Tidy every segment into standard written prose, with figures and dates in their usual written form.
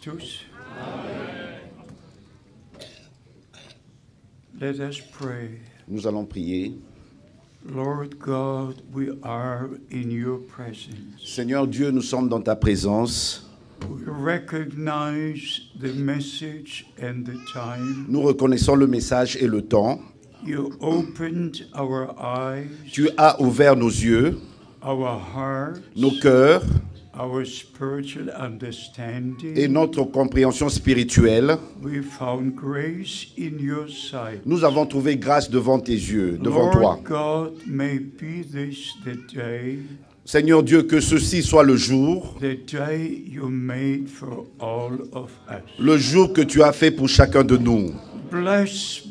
Christus. Let us pray. Nous allons prier. Lord God, we are in your presence. Seigneur Dieu, nous sommes dans ta présence. We recognize the message and the time. Nous reconnaissons le message et le temps. You opened our eyes, Tu as ouvert nos yeux, our hearts, nos cœurs our spiritual understanding. et notre compréhension spirituelle. We found grace in your sight. Nous avons trouvé grâce devant tes yeux, devant toi. Lord God, may be this the day, Seigneur Dieu, que ceci soit le jour you made for all of us. le jour que tu as fait pour chacun de nous. Bless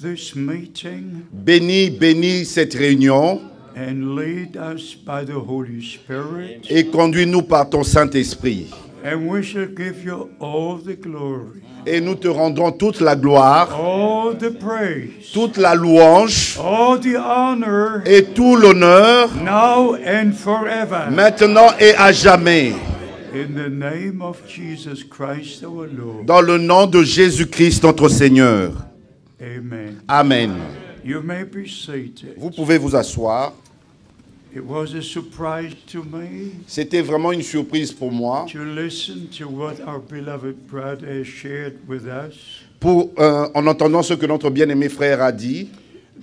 this meeting Bénis cette réunion and lead us by the Holy Spirit. et conduis-nous par ton Saint-Esprit. And we shall give you all the glory, Et nous te rendrons toute la gloire, all the praise, toute la louange all the honor, et tout l'honneur, now and forever. maintenant et à jamais. In the name of Jesus Christ our Lord. Dans le nom de Jésus-Christ, notre Seigneur. Amen. Amen. You may be seated. Vous pouvez vous asseoir. It was a surprise to me C'était vraiment une surprise pour moi, to listen to what our beloved brother shared with us. en entendant ce que notre bien-aimé frère a dit.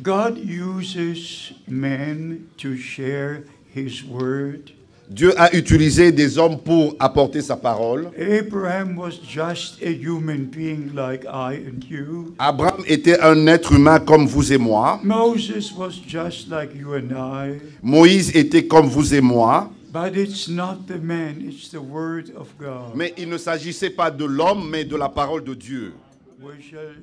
God uses men to share his word. Dieu a utilisé des hommes pour apporter sa parole. Abraham was just a human being like I and you. Abraham était un être humain comme vous et moi. Moses was just like you and I. Moïse était comme vous et moi. But it's not the man, it's the word of God. Mais il ne s'agissait pas de l'homme, mais de la parole de Dieu. We shall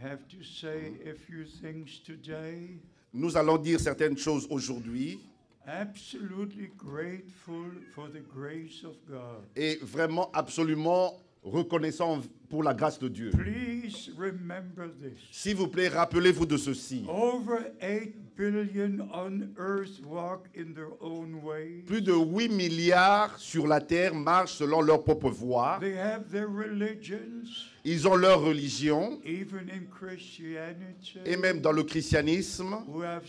have to say a few things today. Nous allons dire certaines choses aujourd'hui. Absolutely grateful for the grace of God. Et vraiment, absolument reconnaissant pour la grâce de Dieu. Please remember this. S'il vous plaît, rappelez-vous de ceci. Over 8 billion on earth walk in their own way. Plus de 8 milliards sur la terre marchent selon leur propre voie. They have their religions. Ils ont leur religion. Even in Christianity. Et même dans le christianisme, We have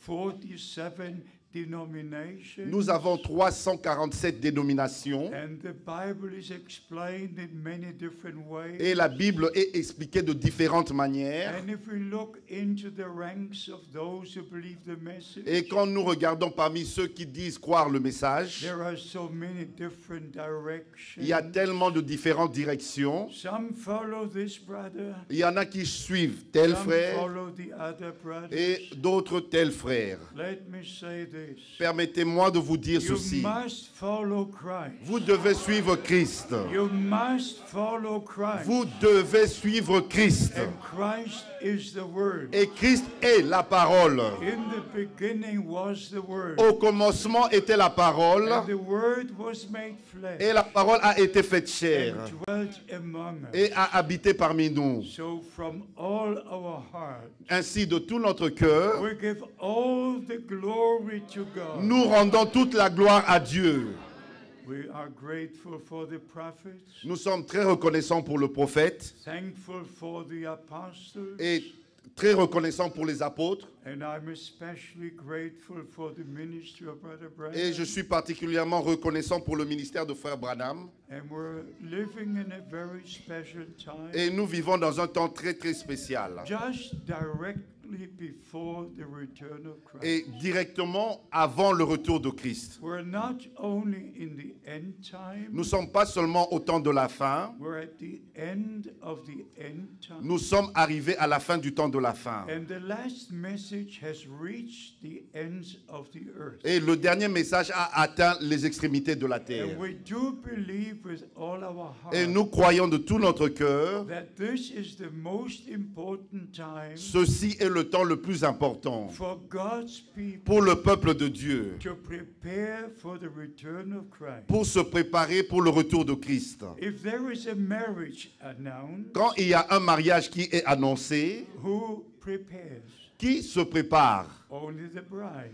347 denominations. nous avons 347 dénominations. And the Bible is explained in many different ways. Et la Bible est expliquée de différentes manières. And if we look into the ranks of those who believe the message, Et quand nous regardons parmi ceux qui disent croire le message, there are so many different directions. il y a tellement de différentes directions. Some follow this brother, Il y en a qui suivent tel some frère follow the other brothers. et d'autres tel frère. Let me say this. Permettez-moi de vous dire You ceci. must follow Christ. Vous devez suivre Christ. You must follow Christ. Vous devez suivre Christ. And Christ is the Word. Et Christ est la parole. In the beginning was the Word. Au commencement était la parole. And the Word was made flesh. Et la parole a été faite chair. And dwelt among us. Et a habité parmi nous. So from all our heart, Ainsi, de tout notre cœur, we give all the glory to God. nous rendons toute la gloire à Dieu. We are grateful for the prophets, Nous sommes très reconnaissants pour le prophète thankful for the apostles, et très reconnaissants pour les apôtres. and I'm especially grateful for the ministry of Brother Branham. Et je suis particulièrement reconnaissant pour le ministère de Frère Branham. And we're living in a very special time, Et nous vivons dans un temps très très spécial. just directly before the return of Christ. Et directement avant le retour de Christ. We're not only in the end time, Nous ne sommes pas seulement au temps de la fin, we're at the end of the end time. nous sommes arrivés à la fin du temps de la fin. And the last message has reached the ends of the earth. Et le dernier message a atteint les extrémités de la terre. And we do believe with all our heart Et nous croyons de tout notre cœur, that this is the most important time ceci est le temps le plus important for God's people pour le peuple de Dieu, to prepare for the return of Christ. pour se préparer pour le retour de Christ. If there is a marriage announced, Quand il y a un mariage qui est annoncé, who prepares? qui se prépare? only the bride,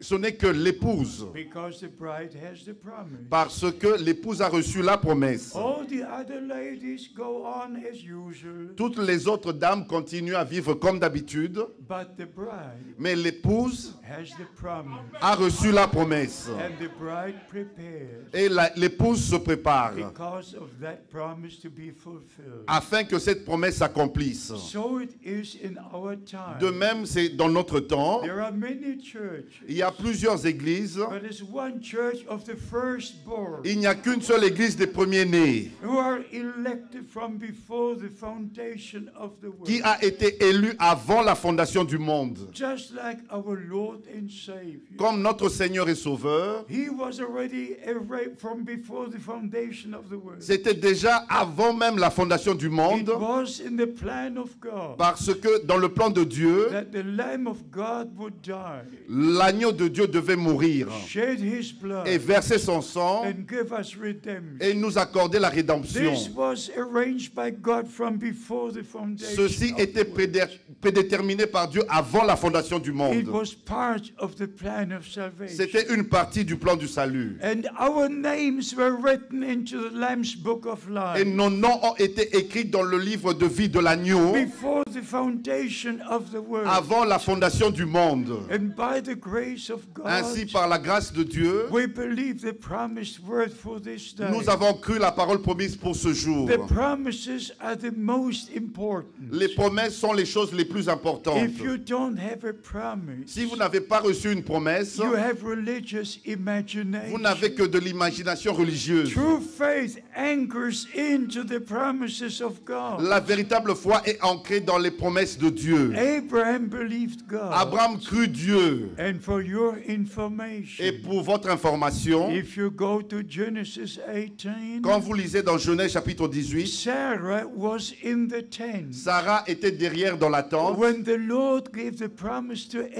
Ce n'est que l'épouse, because the bride has the promise. parce que l'épouse a reçu la promesse. All the other ladies go on as usual, Toutes les autres dames continuent à vivre comme d'habitude, but the bride mais l'épouse has the promise, a reçu la promesse. and the bride prepares Et l'épouse se prépare because of that promise to be fulfilled. afin que cette promesse s'accomplisse. So it is in our time. De même, c'est dans notre temps. There are many churches, Il y a plusieurs églises. but it's one church of the firstborn Il n'y a qu'une seule église des premiers-nés who are elected from before the foundation of the qui world. a été élue avant la fondation du monde. Just like our Lord and Savior. Comme notre Seigneur et Sauveur, He was already arrayed from before the foundation of the world. c'était déjà avant même la fondation du It monde, was in the plan of God parce que dans le plan de Dieu, that the Lamb of God would die, l'agneau de Dieu devait mourir shed his blood, et verser son sang and give us redemption. et nous accorder la rédemption. This was arranged by God from before the foundation Ceci of était the world. prédéterminé par Dieu avant la fondation du It monde. was part of the plan of salvation. C'était une partie du plan du salut. And our names were written into the Lamb's book of Et life nos noms ont été écrits dans le livre de vie de l'agneau before the foundation of the world. avant la fondation du monde. And by the grace of God, Ainsi, par la grâce de Dieu, we believe the promised word for this day. nous avons cru la parole promise pour ce jour. The promises are the most important. Les promesses sont les choses les plus importantes. If you don't have a promise, Si vous n'avez pas reçu une promesse, you have religious vous imagination. n'avez que de l'imagination religieuse. True faith anchors into the promises of God. La véritable foi est ancrée dans les promesses de Dieu. Abraham believed God. Abraham crut Dieu. And for your Et information, pour votre information, if you go to Genesis 18, quand vous lisez dans Genèse chapitre 18, Sarah was in the tent Sarah était derrière dans la tente when the Lord gave the promise to quand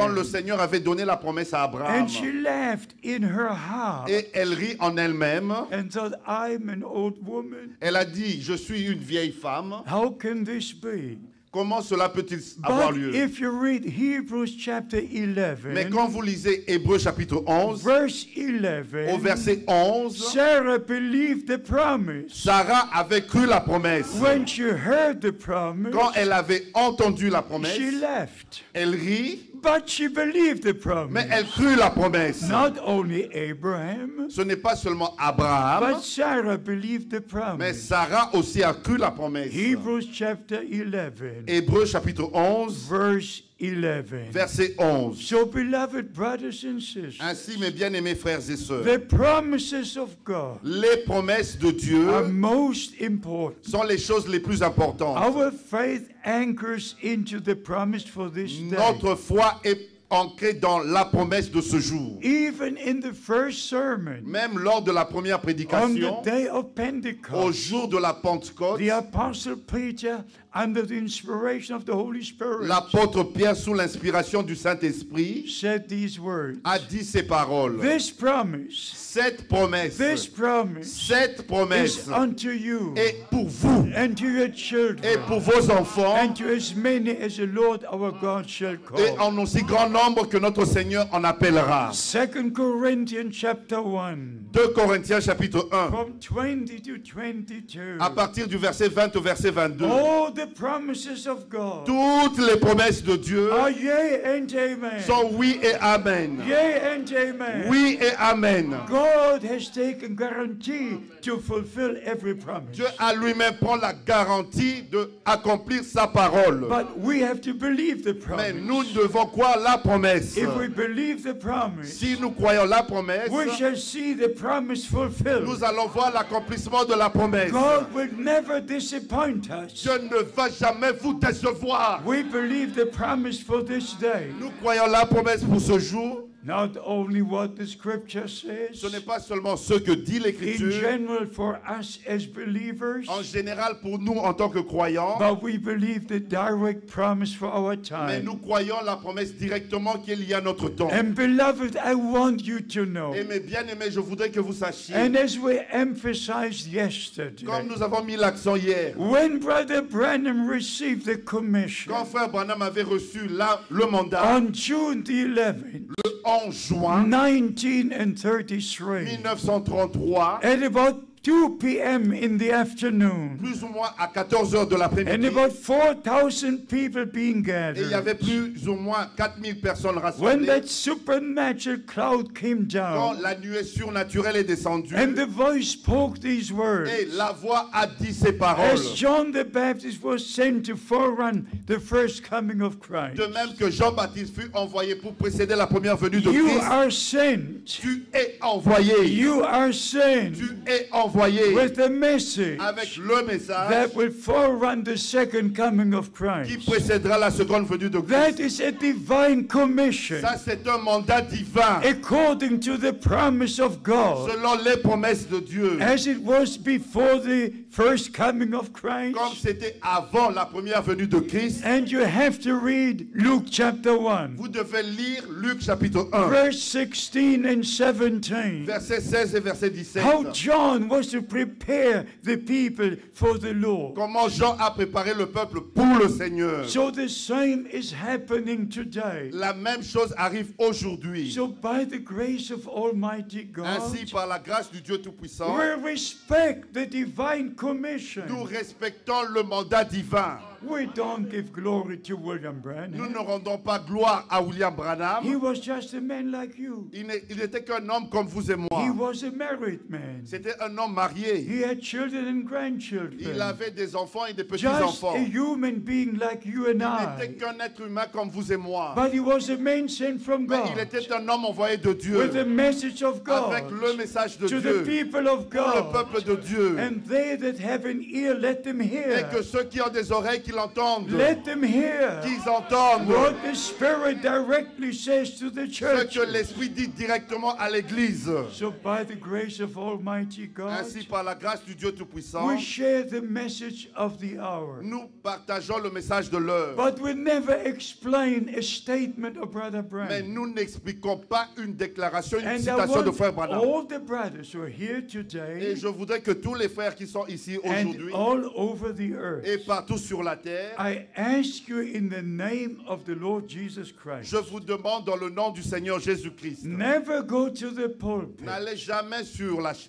le Abraham. Seigneur avait donné la promesse à Abraham. And she laughed in her heart Et elle rit en elle-même. and thought, I'm an old woman. Elle a dit, je suis une vieille femme. How can this be? Comment cela peut-il avoir But lieu? if you read Hebrews chapter Mais 11, quand vous lisez Hébreux chapitre 11, verse au 11, verset 11, Sarah believed the promise. Sarah avait cru la promesse. When she heard the promise, Quand elle avait entendu la promesse, she left. elle rit, But she believed the mais promise. elle crut la promesse. Not only Abraham, Ce n'est pas seulement Abraham, but Sarah believed the mais promise. Sarah aussi a cru la promesse. Hebrews chapter 11, Hébreux chapitre 11, verse 11. verset 11. So, beloved brothers and sisters, Ainsi, mes bien-aimés frères et sœurs, the promises of God les promesses de Dieu are most important. sont les choses les plus importantes. Our faith anchors into the promise for this day. Notre foi est ancrée dans la promesse de ce jour. Even in the first sermon, Même lors de la première on the prédication, day of au Pentecost, jour de la Pentecôte, the Apostle Peter, under the inspiration of the Holy Spirit, l'apôtre Pierre, sous l'inspiration du Saint-Esprit, said these words. a dit ces paroles. This promise, Cette promesse, this promise cette promesse is unto you est pour vous and to your et children pour vos enfants and to as many as the Lord our God shall et call. en aussi grand nombre que notre Seigneur en appellera. 2 Corinthians chapter 1, 2 Corinthiens chapitre 1, from 20 to 22. à partir du verset 20 au verset 22. All the promises of God Toutes les promesses de Dieu are yea and amen. sont oui et amen. Yea and amen. Oui et amen. God has taken guarantee to fulfill every promise. Dieu a lui-même prend la garantie de accomplir sa parole. But we have to believe the Mais promise. nous devons croire la promesse. If we believe the promise, Si nous croyons la promesse, we shall see the promise fulfilled. nous allons voir l'accomplissement de la promesse. God will never disappoint us. Dieu ne va jamais vous décevoir. We believe the promise for this day. Nous croyons la promesse pour ce jour. Not only what the scripture Ce says, n'est pas seulement ce que dit in l'Écriture, general for us as believers, en général pour nous en tant que croyants, but we believe the direct promise for our mais nous time. croyons la promesse directement qu'il y a notre temps. And beloved, I want you to know, Et mes bien-aimés, je voudrais que vous sachiez, and as we emphasized comme yesterday, nous avons mis l'accent hier, when Brother Branham received the commission quand Frère Branham avait reçu le mandat on June the 11th, le 11 juin 1933, 1933, at about 2 p.m. in the afternoon, plus ou moins à 14 heures de and l'après-midi, about 4,000 people being et il y avait gathered. plus ou moins 4000 personnes When rassemblées. that supernatural cloud came Quand down, la nuée surnaturelle est descendue, and the voice spoke these words, et la voix a dit ces paroles, as John the Baptist was sent to forerun the first coming of Christ, de même que Jean-Baptiste fut envoyé pour précéder la première venue de you Christ, are sent, tu es envoyé, you are sent tu es envoyé with a message avec le message that will forerun the second coming of qui Christ. précédera la seconde venue de That Christ. is a divine commission Ça, c'est un mandat divin, according to the promise of God, selon les promesses de Dieu, as it was before the first coming of Christ. comme c'était avant la première venue de Christ. And you have to read Luke chapter 1, Vous devez lire Luc chapitre 1, verse 16 and 17. versets 16 et verset 17. How John was to prepare the people for the Lord. Comment Jean a préparé le peuple pour le Seigneur. So the same is happening today. La même chose arrive aujourd'hui. So by the grace of Almighty Ainsi, God, par la grâce du Dieu Tout-Puissant, we respect the divine commission. nous respectons le mandat divin. We don't give glory to William Nous Branham. ne rendons pas gloire à William He Branham. was just a man like you. Il n'était qu'un homme comme vous et He moi. was a married man. C'était un homme marié. He had children and Il grandchildren. avait des enfants et des Just petits-enfants. a human being like you and Il n'était I. qu'un être humain comme vous et moi. But he was a man sent from Mais il God était un homme envoyé de Dieu with the message of avec God le message de to the Dieu people of pour le God. peuple de Dieu. And they that have an ear, let them Et hear. que ceux qui ont des oreilles, qu'ils l'entendent. Let them hear Qu'ils entendent what the Spirit directly says to the ce church. que l'Esprit dit directement à l'Église. So by the grace of Almighty God, Ainsi, par la grâce du Dieu Tout-Puissant, we share the message of the hour. nous partageons le message de l'heure. But we never explain a statement of Brother Mais Branham. nous n'expliquons pas une déclaration, une And I citation de want Frère Branham. all the brothers who are here Et today je voudrais que tous les frères qui sont ici and aujourd'hui all over the earth, et partout sur la terre, I ask you in the name of the Lord Jesus Christ, je vous demande dans le nom du Seigneur Jésus-Christ, never go to the pulpit n'allez jamais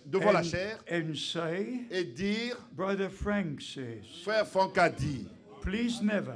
devant la chair and say, et dire, Brother Frank says, Frère Franck a dit, please never,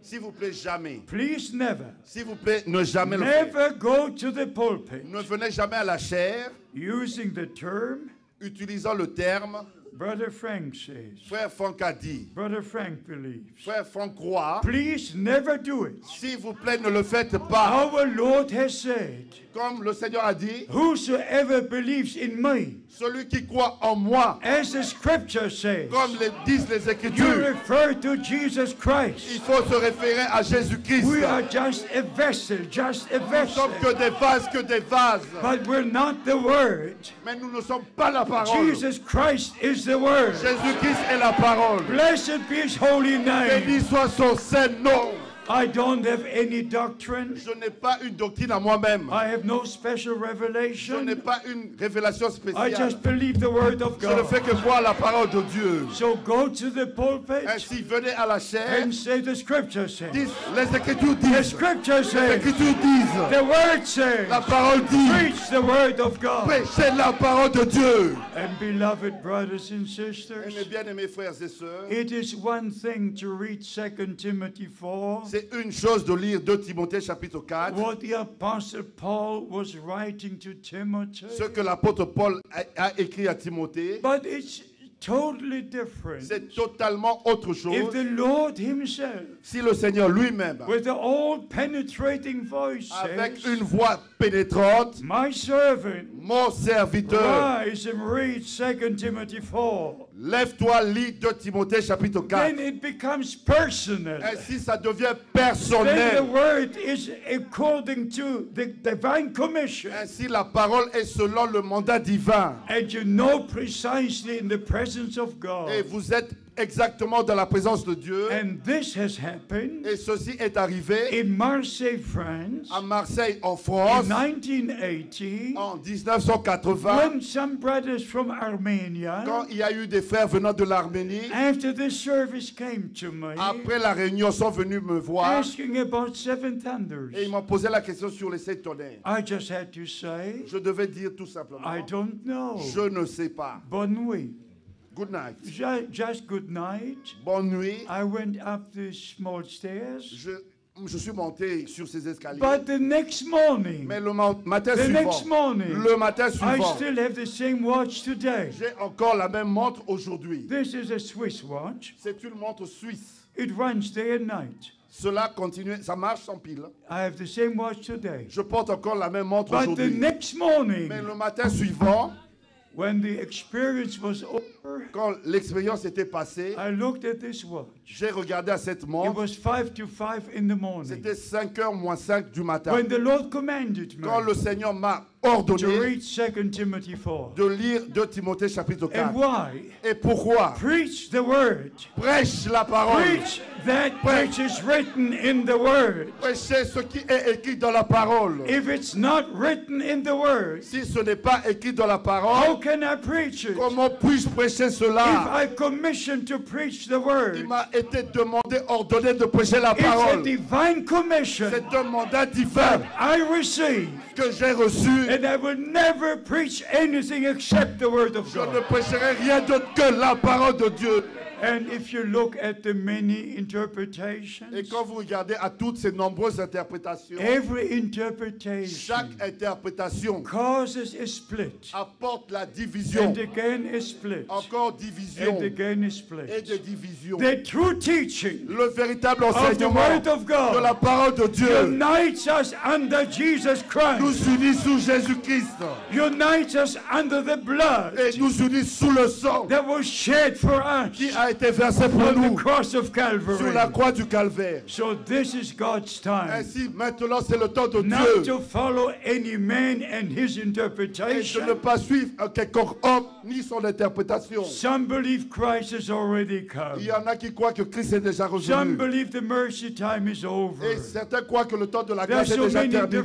s'il vous plaît, jamais. please never, S'il vous plaît, ne jamais le faire. never go to the pulpit Ne venez jamais à la chair using the term, utilisant le terme Brother Frank says, Frère Franck a dit, Brother Frank believes. Frère Franck croit. Please never do it. S'il vous plaît, ne le faites pas. Our Lord has said, Comme le Seigneur a dit, whosoever believes in me, celui qui croit en moi, as the scripture says, comme disent les you Écritures, refer to Jesus il Christ. faut se référer à Jésus-Christ. We are just a vessel, just a Nous vessel. sommes que des vases, que des vases. But we're not the word. Mais nous ne sommes pas la parole. Jesus Christ is the word. Jésus-Christ est la parole. Blessed be his holy name. Béni soit son saint nom. I don't have any doctrine. Je n'ai pas une doctrine à moi-même. I have no special Je n'ai revelation. pas une révélation I spéciale. just believe the word of Je ne fais God. que voir la parole de Dieu. So go to the pulpit Ainsi, venez à la chair. and say the scripture says. Les Écritures The disent. scripture Les says. Écritures disent. The word says. La parole dit. Preach the word of God. Prêchez la parole de Dieu. And beloved brothers and Et mes sisters, bien-aimés frères et sœurs, it is one thing to read 2 Timothy 4, c'est une chose de lire 2 Timothée chapitre 4, what the apostle Paul was writing to Timothy. ce que l'apôtre Paul a écrit à Timothée. But it's totally different. C'est totalement autre chose. If the Lord himself, Si le Seigneur lui-même, with the all penetrating voice, avec says, une voix pénétrante, my servant, mon serviteur, rise and read 2 Timothy 4. lève-toi, lis 2 Timothée chapitre 4. Then it becomes personal. Ainsi, ça devient Then the personnel. word is according to the divine commission. Ainsi, la parole est selon le mandat divin. And you know precisely in the presence of God. Et vous êtes exactement dans la présence de Dieu. And this has happened Et ceci est arrivé in Marseille, France, à Marseille, en in France, 1980, en 1980, when some brothers from Armenia, quand il y a eu des frères venant de l'Arménie. after the service came to me, Après la réunion, sont venus me voir asking about seven thunders. et ils m'ont posé la question sur les 7 tonnerres. I just had to say, Je devais dire tout simplement, I don't know. je ne sais pas. Bonne nuit. Good night. Just good night. Bonne nuit. I went up the small stairs. Je suis monté sur ces escaliers. But the next morning, Mais le matin the next suivant, morning, le matin I suivant, still have the same watch today. j'ai encore la même montre aujourd'hui. This is a Swiss watch. C'est une montre suisse. It runs day and night. Cela continue, ça marche sans pile. I have the same watch today. Je porte encore la même montre But the aujourd'hui. next morning, Mais le matin suivant, when the experience was over, quand l'expérience était passée, I looked at this watch. j'ai regardé à cette It montre. was 5 to 5 in the morning. C'était 5h moins 5 du matin. When the Lord commanded me Quand le Seigneur m'a to ordonné read 2 Timothy 4. de lire 2 Timothée chapitre 4. And why? Et pourquoi? Preach the word. Prêche la parole. Preach that which is written in the word. Prêchez ce qui est écrit dans la parole. If it's not written in the word, Si ce n'est pas écrit dans la how parole, can I preach it? comment puis-je prêcher If cela? I commission to preach the Il word, m'a été demandé, ordonné de prêcher la it's a parole. divine commission C'est un mandat divin I receive, que j'ai reçu. and I will never preach anything except the word of Je ne God. prêcherai rien d'autre que la parole de Dieu. And if you look at the many Et interpretations, quand vous regardez à toutes ces nombreuses interprétations, every chaque interpretation interprétation causes a split, apporte la division, and again a split, encore division and again a et split. des divisions. The true teaching Le véritable of the enseignement word of de la God parole de Dieu unites us under Jesus Christ, nous unit sous Jésus-Christ unites us under the blood et nous unit sous le sang that was shed for qui us a été versé pour on the nous cross of sur la Calvary. croix du Calvaire. So this is God's time, Ainsi, maintenant, c'est le temps de not Dieu to follow any man and his et de ne interpretation. pas suivre un quelconque homme ni son interprétation. Some believe Christ has already Il come. y en a qui croient que Christ est déjà Some revenu believe the mercy time is et over. certains croient que le temps de la There are grâce est so déjà many terminé.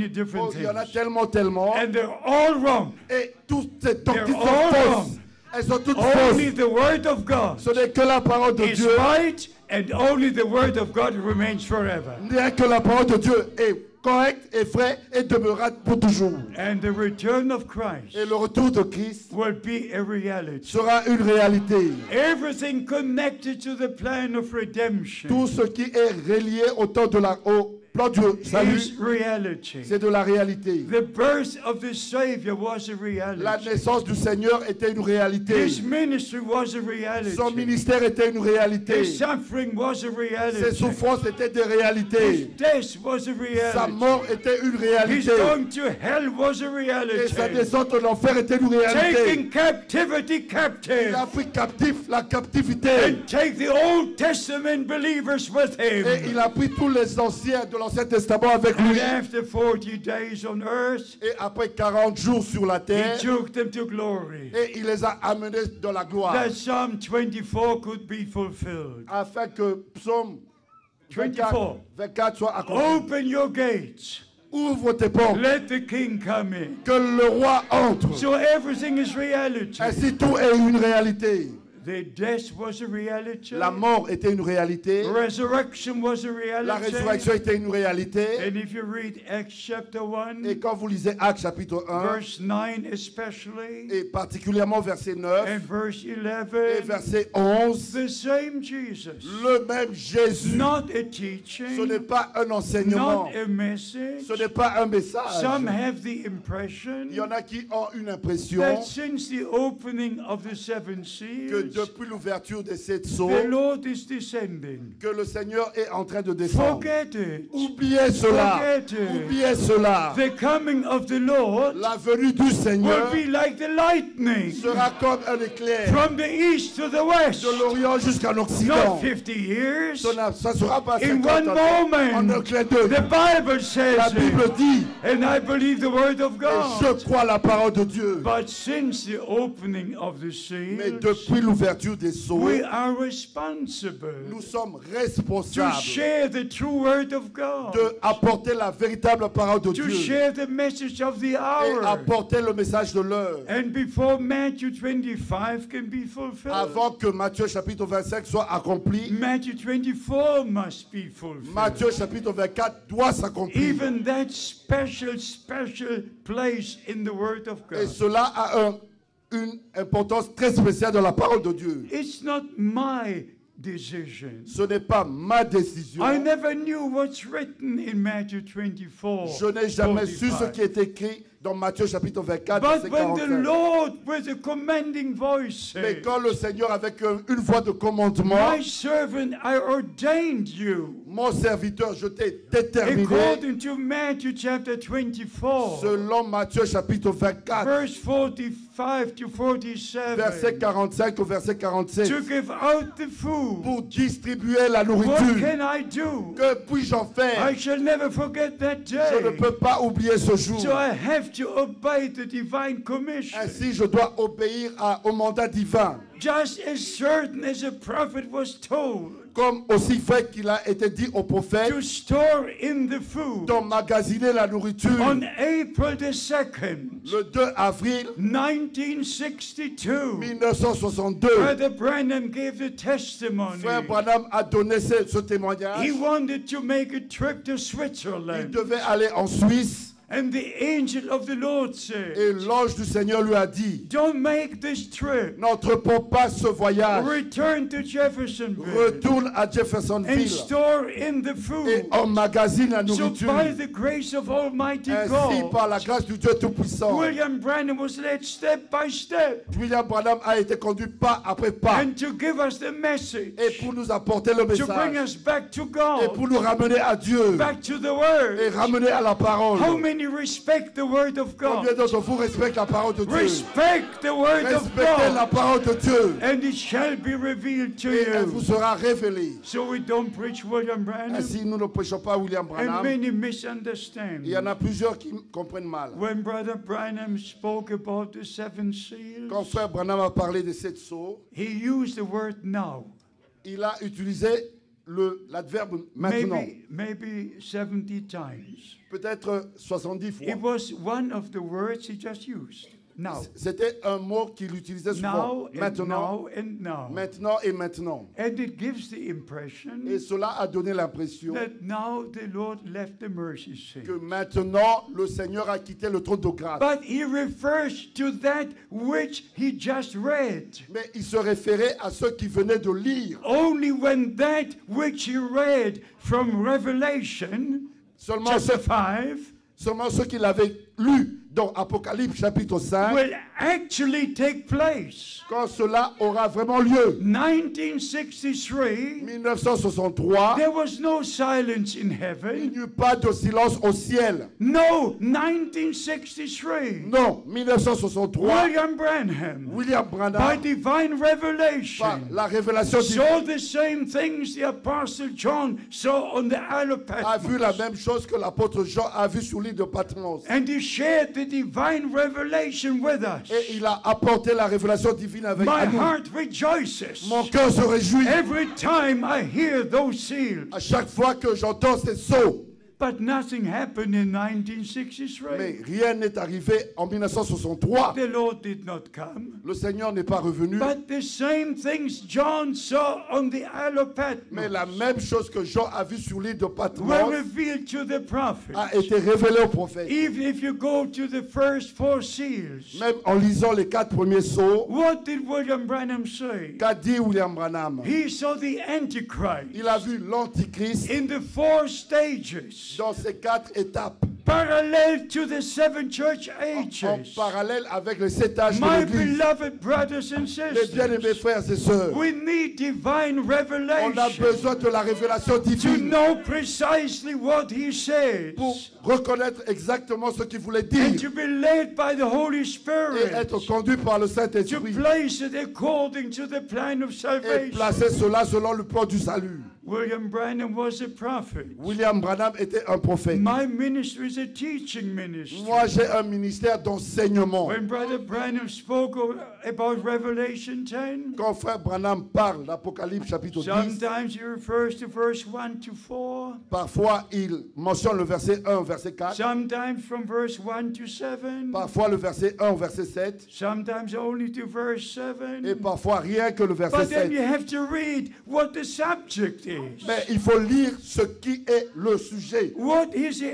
different Oh, il y en a things. tellement And they're all wrong. et toutes ces doctrines They're sont all fausses. wrong. Elles sont toutes Only fausses. the word of God Ce n'est que la parole de is Dieu. right, and only the word of God remains forever. Rien que la parole de Dieu est correcte et vraie et demeurera pour toujours. And the return of Christ Et le retour de Christ will be a reality. sera une réalité. Everything connected to the plan of redemption Tout ce qui est relié au temps de au plan du salut, is reality. c'est de la réalité. The birth of the Savior was a La reality. naissance du Seigneur était une réalité. His ministry was a reality. Son ministère était une réalité. His suffering was a Ses reality. souffrances étaient des His réalités. death was a Sa reality. mort était une His réalité. going to hell was a Et sa reality. descente en enfer était une réalité. Taking captivity Il captive a pris captif la captivité. and take the Old Testament believers with Et him. il a pris tous les anciens de l'Ancien Testament avec And lui. after 40 days on earth, Et après 40 jours sur la he terre, took them to glory. et il les a amenés dans la gloire. That Psalm 24 could be fulfilled. Afin que Psaume 24 soit accompli. Open your gates. Ouvre tes portes, Let the king come in. que le roi entre. So everything is reality. Ainsi tout est une réalité. The death was a reality. La mort était une réalité. Resurrection was a reality. La résurrection était une réalité. And if you read Acts chapter 1, Et quand vous lisez Actes chapitre 1, verse 9 especially, et particulièrement verset 9 and verse et 11, verset 11, the same Jesus. le même Jésus. Not a Ce teaching, n'est pas un enseignement. not a message. Ce n'est pas un message. Some have the impression Il y en a qui ont une impression that since the opening of the seven que seals, depuis l'ouverture des 7 sceaux, the Lord is descending. que le Seigneur est en train de descendre. Forget it. Oubliez cela. Forget it. Oubliez cela. The coming of the Lord La venue du will Seigneur be like the lightning sera comme un éclair from the east to the west. de l'Orient jusqu'en Not Occident. 50 years. Ça ne sera pas In 50 one ans. En moment. un clin d'œil. The Bible La says Bible it. dit, And I believe the word of et God. je crois la parole de Dieu. But since the opening of the Mais seals, depuis l'ouverture des sceaux, we are responsible nous sommes to responsables share the true word of God, de apporter la véritable parole de to Dieu share the message of the et hour. apporter le message de l'heure. And before Matthew 25 can be fulfilled, Avant que Matthieu chapitre 25 soit accompli, Matthew 24 must be fulfilled. Matthieu chapitre 24 doit s'accomplir. Even that special place in the word of Et God. cela a une importance très spéciale dans la parole de Dieu. It's not my decision. Ce n'est pas ma décision. I never knew what's written in Matthew 24. Je n'ai jamais su ce 45. qui est écrit dans Matthieu chapitre 24, But verset when the 45. Lord with a commanding voice Mais said, quand le Seigneur avec une voix de commandement, My servant, I ordained you, mon serviteur, je t'ai déterminé, according to Matthew chapter 24, selon Matthieu chapitre 24, verse 45 to verset 47, 45 au verset 47, to give out the food. pour distribuer la What nourriture. can I do? Que puis-je en faire? I shall never forget that Je ne day. peux pas oublier ce jour. So I have to obey the divine commission. Ainsi, je dois obéir au mandat divin. Just as certain as a prophet was told Comme aussi fait qu'il a été dit au prophète to store in the food d'emmagasiner la nourriture on April the 2nd, le 2 avril 1962, 1962. Brother Branham gave the testimony. Frère Branham a donné ce He témoignage. wanted to make a trip to Il Switzerland. devait aller en Suisse And the angel of the Lord said, et l'ange du Seigneur lui a dit, Don't make this trip. n'entreprends pas ce voyage, Return to Jeffersonville retourne à and Jeffersonville store in the et food. emmagasine la So nourriture. by the grace of Almighty Ainsi, par la God, grâce du Dieu Tout-Puissant, William Branham was led step by step William Branham a été conduit pas après pas and to give us the message, et pour nous apporter le to bring message us back to et God, pour nous ramener à Dieu back to the et Word. ramener à la parole. How many respect the Word of Combien God? d'entre vous respectent la parole de Dieu? Respect the Word of Respectez la God, parole de Dieu and it shall be revealed to et elle vous you. sera révélée. So we don't preach William Branham, Ainsi, nous ne prêchons pas William and Branham. many misunderstand. Il y en a plusieurs qui comprennent mal. When Brother Branham spoke about the seven Quand seals, frère Branham a parlé de sept sceaux, he used the word now. il a utilisé l'adverbe maintenant, Maybe 70 times. peut-être 70 fois. It was one of the words he just used. Now. C'était un mot qu'il utilisait souvent. Now and Maintenant, now and now. maintenant et maintenant. And it gives the impression Et cela a donné l'impression that now the Lord left the mercy seat. que maintenant le Seigneur a quitté le trône de grâce. But he refers to that which he just read. Mais il se référait à ceux qui venaient de lire. Only when that which he read from Revelation Seulement ceux qui l'avaient lu dans Apocalypse chapitre 5, will actually take place. quand cela aura vraiment lieu. 1963, 1963, there was no silence in il heaven. n'y eut pas de silence au ciel. No, 1963. Non, 1963, William Branham, William by Branham, divine par revelation, la révélation divine, saw the same things the Apostle John saw on the Isle of a vu la Patmos. même chose que l'apôtre Jean a vu sur l'île de Patmos. And he shared the divine revelation with us. Et il a apporté la révélation divine avec My nous. heart rejoices Mon cœur se réjouit every time I hear those seals. à chaque fois que j'entends ces sceaux. But nothing happened in 1963. Mais rien n'est arrivé en 1963. The Lord did not come. Le Seigneur n'est pas revenu. But the same things John saw on the Isle of Mais la Patmos même chose que Jean a vu sur l'île de were Patmos revealed to the prophets. a été révélé au prophète. Even if you go to the first 4 seals, Même en lisant les 4 premiers sceaux, what did William Branham say? qu'a dit William Branham? He saw the Antichrist Il a vu l'Antichrist in the 4 stages, dans ces 4 étapes, parallel to the 7 church en ages. parallèle avec les 7 âges de My l'Église. beloved brothers and Mes bien-aimés sisters, frères et sœurs, we need divine on a revelation besoin de la révélation to divine know precisely what he says pour reconnaître exactement ce qu'il voulait dire and to be led by the Holy et Spirit être conduit par le to Saint-Esprit place it according to the plan of et salvation. placer cela selon le plan du salut. William Branham was a prophet. William Branham était un prophète. My ministry is a teaching ministry. Moi, j'ai un ministère d'enseignement. When Brother Branham spoke about Revelation 10, Quand frère Branham parle d'Apocalypse chapitre 10, sometimes he refers to verse 1 to 4, parfois il mentionne le verset 1 au verset 4, sometimes from verse 1 to 7, parfois le verset 1 au verset 7, sometimes only to verse et 7. parfois rien que le verset But then 7. you have to read what the subject is. Mais il faut lire ce qui est le sujet. What is he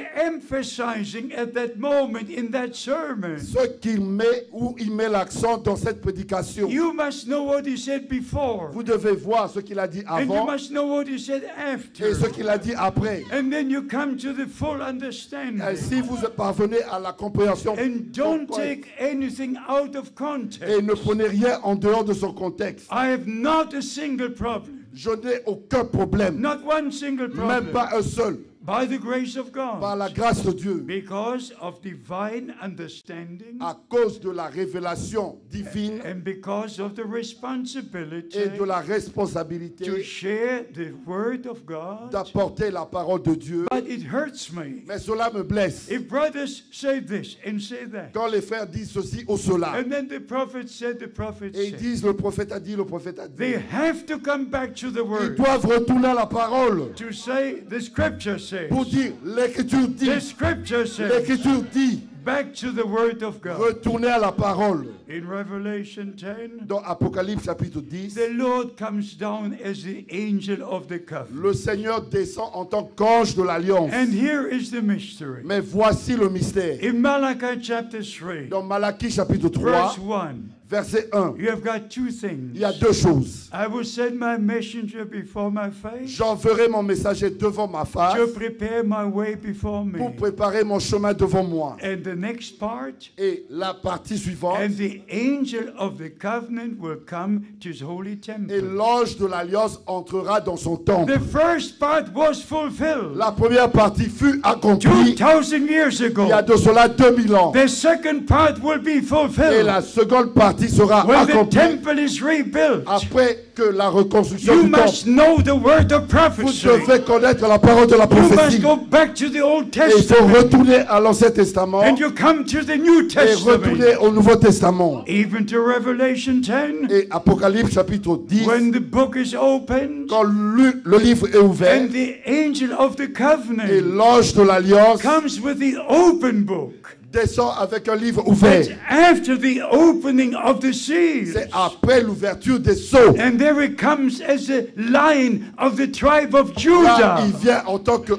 emphasizing at that moment in that sermon? Ce qu'il met, où il met l'accent dans cette prédication. You must know what he said before, Vous devez voir ce qu'il a dit and you avant must know what he said after. et ce qu'il a dit après. And then you come to the full understanding. Ainsi, vous parvenez à la compréhension. And don't complète. take anything out of context. Et ne prenez rien en dehors de son contexte. I have not a single problem. Je n'ai aucun problème, Not one single même problem. pas un seul, By the grace of par God. la grâce de Dieu, Because of divine understanding à cause de la révélation divine and because of the responsibility et de la to responsabilité share the word of God. d'apporter la parole de Dieu. But it hurts me Mais cela me blesse. if brothers say this and say that. Quand les frères disent ceci ou cela, And then the prophet said, the prophet et ils said. disent le prophète a dit, le prophète a They dit, have to come back to the ils word doivent retourner à la parole to say the scripture says. pour dire l'écriture dit, The scripture says. l'écriture dit, Back to the word of God. retournez à la parole. In Revelation 10, Dans Apocalypse chapitre 10, the Lord comes down as the angel of the covenant. le Seigneur descend en tant qu'ange de l'alliance. And here is the mystery. Mais voici le mystère. In Malachi chapter 3, Dans Malachie chapitre 3, verse 1, verset 1, you have got two things. il y a deux choses. I will send my messenger before my face J'enverrai mon messager devant ma face to prepare my way before me. pour préparer mon chemin devant moi. And the next part, Et la partie suivante, and the angel of the covenant will come to his holy et temple. l'ange de l'alliance entrera dans son temple. The first part was fulfilled La première partie fut accomplie 2,000 years il y a ago. de cela 2000 ans. The second part will be Et fulfilled la seconde partie sera when the accomplie temple is rebuilt. après que la reconstruction You du temple. must know the word of Vous prophecy. devez connaître la parole de la You must prophétie. go back to the Old Et il faut Testament retourner à l'Ancien Testament and you come to the New et retourner Testament. au Nouveau Testament. Even to Revelation 10, Et Apocalypse chapitre 10, when the book is opened quand le livre est ouvert and the angel of the et covenant l'ange de l'alliance comes with the open book. descend avec un livre ouvert. It's after the opening of the seals. C'est après l'ouverture des sceaux. And there it comes as a lion of the tribe of Là, Judah. il vient en tant que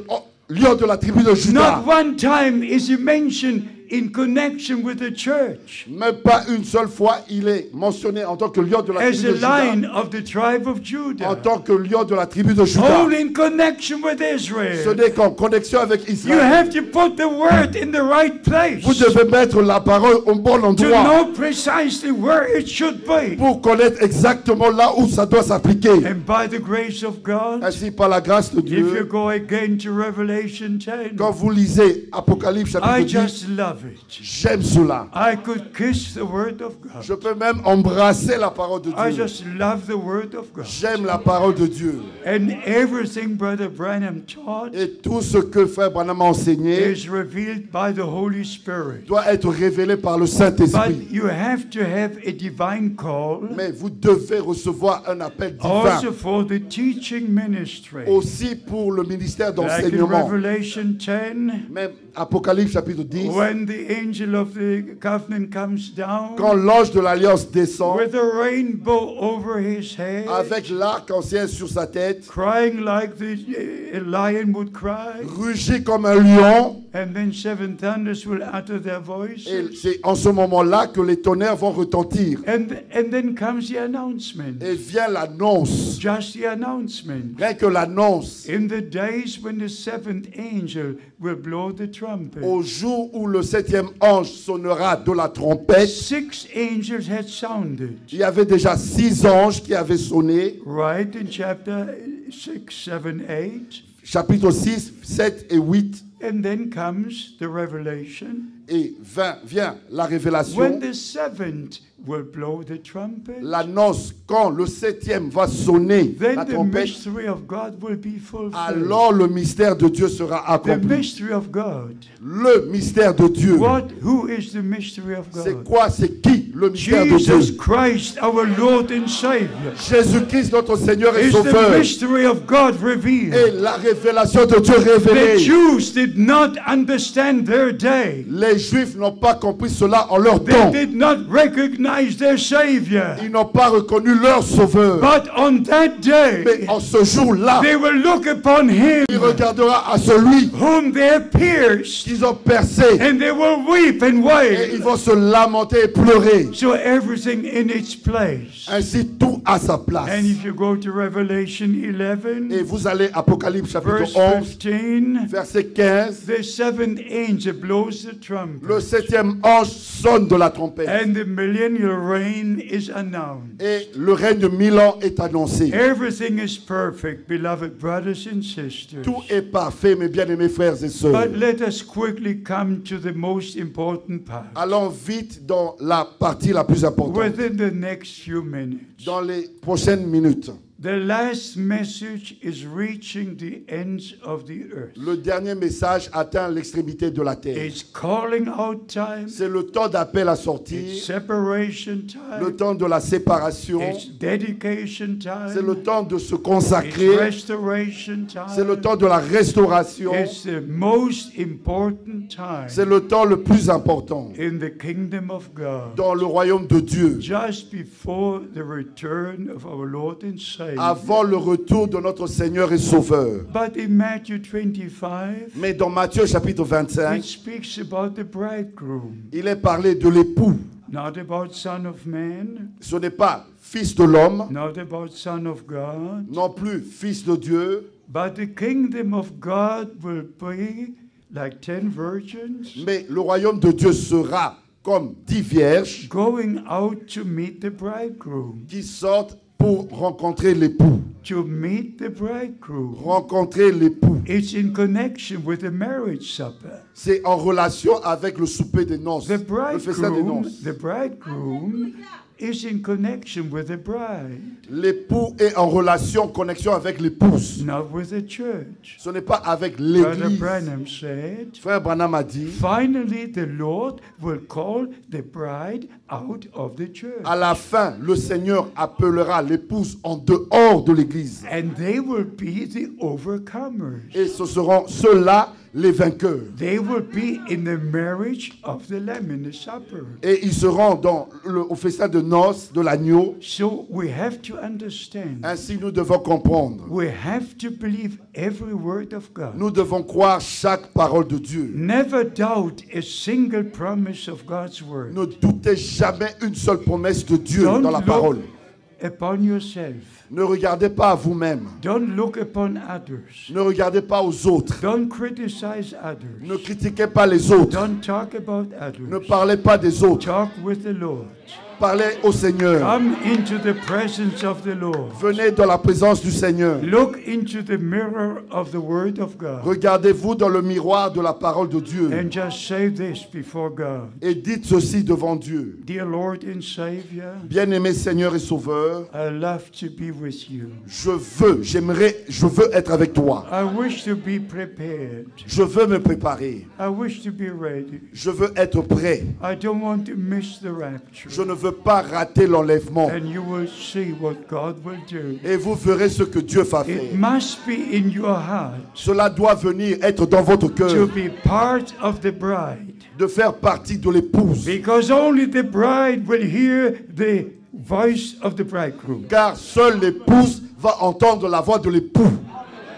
lion de la tribu de Juda. Not one time is he mentioned in connection with the church Même pas une seule fois, il est mentionné en tant que lion de la as tribu a de Juda. lion of the tribe of En Judah. tant que lion de la tribu de Juda. Only in connection with Ce Israel. n'est qu'en connexion avec You Israël. have to put the word in the right place Vous devez mettre la parole au bon to endroit know precisely where it should be. pour connaître exactement là où ça doit s'appliquer. And by the grace of God, Ainsi, par la grâce de if you Dieu, go again to Revelation 10, quand vous lisez Apocalypse I chapitre 10, just love it. J'aime cela. I could kiss the word of God. Je peux même embrasser la parole de I Dieu. just love the word of God. J'aime la parole de Dieu. And everything Brother Branham taught Et tout ce que Frère Branham a enseigné is revealed by the Holy Spirit. doit être révélé par le But Saint-Esprit. you have to have a divine call Mais vous devez recevoir un appel divin. also for the teaching ministry. Aussi pour le ministère Like in d'enseignement. Revelation 10, Même Apocalypse chapitre 10. when the angel of the covenant comes down Quand l'ange de l'Alliance descend with a rainbow over his head, avec l'arc-en-ciel sur sa tête, crying like a lion would cry, rugit comme un lion. and then seven thunders will utter their Et voices. c'est en ce moment-là que les tonnerres vont retentir. And then comes the announcement. Et vient l'annonce. Just the announcement. Rien que l'annonce. In the days when the seventh angel will blow the trumpet, Au jour où le 7e ange sonnera de la trompette, 6 angels had sounded. il y avait déjà 6 anges qui avaient sonné. Right in chapter 6, 7, 8. Chapitre 6, 7 et 8. And then comes the revelation. Et vient la révélation. When the seventh will blow the trumpet, L'annonce quand le 7e va sonner then la the trompette. mystery of God will be fulfilled. Alors le mystère de Dieu sera The accompli. mystery of God. Le mystère de Dieu. Who is the mystery of C'est God? quoi? C'est qui le mystère de Jesus Dieu? Christ, our Lord and Savior, Jésus-Christ, notre Seigneur et is the Sauveur. mystery of God revealed. Et la révélation de Dieu The révélée. Jews did not understand their day. Les Juifs n'ont pas compris cela en leur They temps. did not recognize their Savior. Ils n'ont pas reconnu leur Sauveur. But on that Mais day, en ce jour-là, they will look upon Him il regardera à celui whom they have pierced, qu'ils ont percé. and they will weep and Et ils wail. vont se lamenter et pleurer. So everything in its place. Ainsi, tout à sa place. And if you go to Revelation Et 11, vous allez verse Apocalypse chapitre 11, 15, verset 15. the seventh angel blows the Le trumpet, 7e ange sonne de la trompette. and the millennial reign is announced. Et le règne de 1000 ans est annoncé. Everything is perfect, beloved brothers and sisters. Tout est parfait, mes bien-aimés frères et sœurs. But let us quickly come to the most important part Allons vite dans la partie la plus importante. within the next few minutes. Dans les prochaines minutes. The last message is reaching the ends of the earth. Le dernier message atteint l'extrémité de la terre. It's calling out time, C'est le temps d'appel à it's sortir, separation le time, temps de la séparation, it's dedication c'est le time, temps de se it's consacrer, restoration c'est le time, temps de la restauration, it's the most important c'est time le temps le plus important in the kingdom of God. dans le royaume de Dieu, Just before the return of our Lord and Savior. avant le retour de notre Seigneur et Sauveur. But in Matthew 25, Mais dans Matthieu chapitre it 25, speaks about the bridegroom, il est parlé de l'époux. not about Son of Man, Ce n'est pas fils de l'homme, not about Son of God, non plus fils de Dieu, but the kingdom of God will be like 10 virgins mais le royaume de Dieu sera comme 10 vierges going out to meet the bridegroom, qui sortent pour rencontrer l'époux. to meet the bridegroom. Rencontrer l'époux. It's in connection with the marriage supper. C'est en relation avec le souper des noces, The le festin des bridegroom, noces. the bridegroom is in connection with the bride, L'époux est en relation, connexion avec l'épouse. not with the church. Ce n'est pas avec Brother l'église. Branham said, Frère Branham a dit, finally the Lord will call the bride out of the church. à la fin, le Seigneur appellera l'épouse en dehors de l'église. And they will be the overcomers. Et ce seront ceux-là les vainqueurs. They will be in the marriage of the Lamb in the supper. Et ils seront au festin de noces de l'agneau. So we have to understand. Ainsi, nous devons comprendre. We have to believe every word of God. Nous devons croire chaque parole de Dieu. Never doubt a single promise of God's word. Ne doutez jamais une seule promesse de Dieu Don't dans la look parole. upon yourself. Ne regardez pas à vous-même. Don't look upon others. Ne regardez pas aux autres. Don't criticize Ne others. critiquez pas les autres. Don't talk about Ne others. parlez pas des autres. Talk with the Lord. Parlez au Seigneur. Come into the presence of the Lord. Venez dans la présence du Seigneur. Look into the mirror of the Word of God. Regardez-vous dans le miroir de la parole de Dieu. And just say this before God. Et dites ceci devant Dieu. Dear Lord and Savior, Bien-aimé Seigneur et Sauveur, I love to be with you. je veux être avec toi. I wish to be prepared. Je veux me préparer. I wish to be ready. Je veux être prêt. I don't want to miss the rapture. Je ne veux pas rater l'enlèvement. And you will see what God will do. Et vous verrez ce que Dieu va faire. It must be in your heart Cela doit venir être dans votre to cœur, be part of the bride. de faire partie de l'épouse. Because only the bride will hear the voice of the bridegroom. Car seule l'épouse va entendre la voix de l'époux.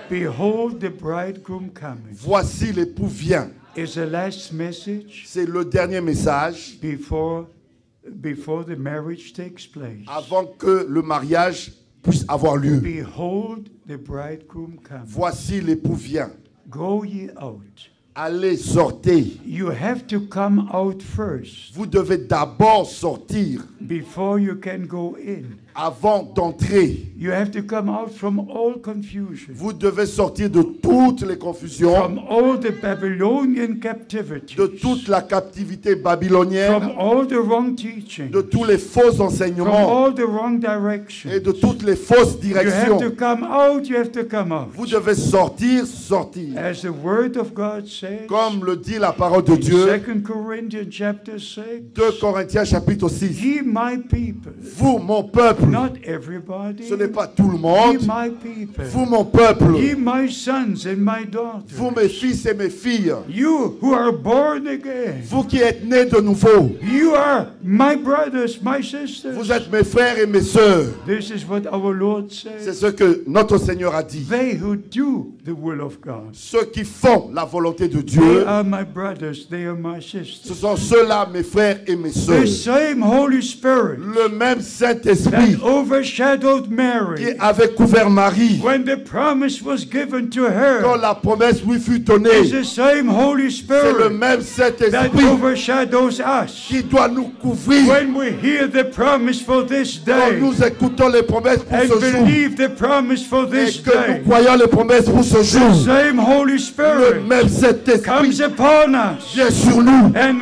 Behold, the bridegroom coming. Voici l'époux vient. Is the last message C'est le dernier message before the marriage takes place. avant que le mariage puisse avoir lieu. Behold, the bridegroom coming. Voici l'époux vient. Go ye out. Allez, sortez. You have to come out first Vous devez d'abord sortir before you can go in. avant d'entrer. You have to come out from all confusion, Vous devez sortir de toutes les confusions, from all the Babylonian captivity, de toute la captivité from babylonienne, all the wrong teaching, de tous les faux from enseignements all the wrong directions. et de toutes les fausses You have directions. to come out, you have to come out. Vous devez sortir, sortir. As the word of God says, Comme le dit la parole de Dieu, 2 Corinthians chapter 6, 2 Corinthiens chapitre 6. ye my people, Vous, mon peuple, not everybody, ce n'est pas tout le ye monde. my people, Vous, mon peuple, ye my sons and my daughters, vous, mes fils et mes filles, you who are born again, vous qui êtes nés de nouveau, you are my brothers, my sisters. vous êtes mes frères et mes sœurs. This is what our Lord C'est says. ce que notre Seigneur a dit. They who do the will of God, Ceux qui font la volonté de they Dieu, are my brothers, they are my ce sisters. sont ceux-là, mes frères et mes The sœurs. same Holy Spirit Le même Saint-Esprit that overshadowed qui Mary avait couvert Marie when the promise was given to quand her la promesse lui fut is donnée. the same Holy C'est le Spirit même that Saint-Esprit overshadows us qui doit nous couvrir when we hear the promise for this quand day nous écoutons les promesses pour and ce jour believe the promise for et this que nous day. croyons les promesses pour ce The jour. same Holy Le Spirit même Saint-Esprit comes upon us, vient sur nous and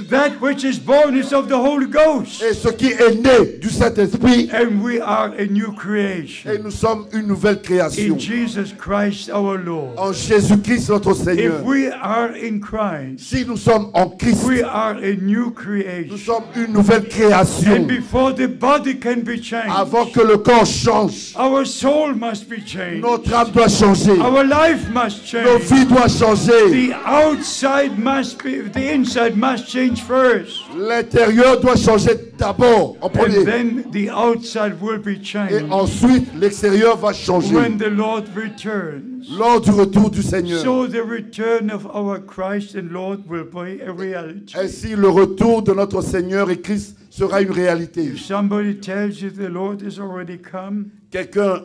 that which is born is of the Holy Ghost, et ce qui est né du Saint-Esprit and we are a new et creation nous sommes une nouvelle création. in Jesus Christ our Lord. En Jésus-Christ notre Seigneur. If we are in Christ, Si nous sommes en Christ, we are a new nous creation. sommes une nouvelle création. And before the body can be changed, Avant que le corps change, our soul must be changed. notre âme doit changer. Our life must Nos change. vies doivent changer. The inside must change first. L'intérieur doit changer d'abord, en And premier. then the outside will be Et changed ensuite, l'extérieur va changer. when the Lord returns. Lors du retour du Seigneur. So the return of our Christ and Lord will be a reality. Ainsi, le retour de notre Seigneur et Christ sera une réalité. If somebody tells you the Lord is already come, Quelqu'un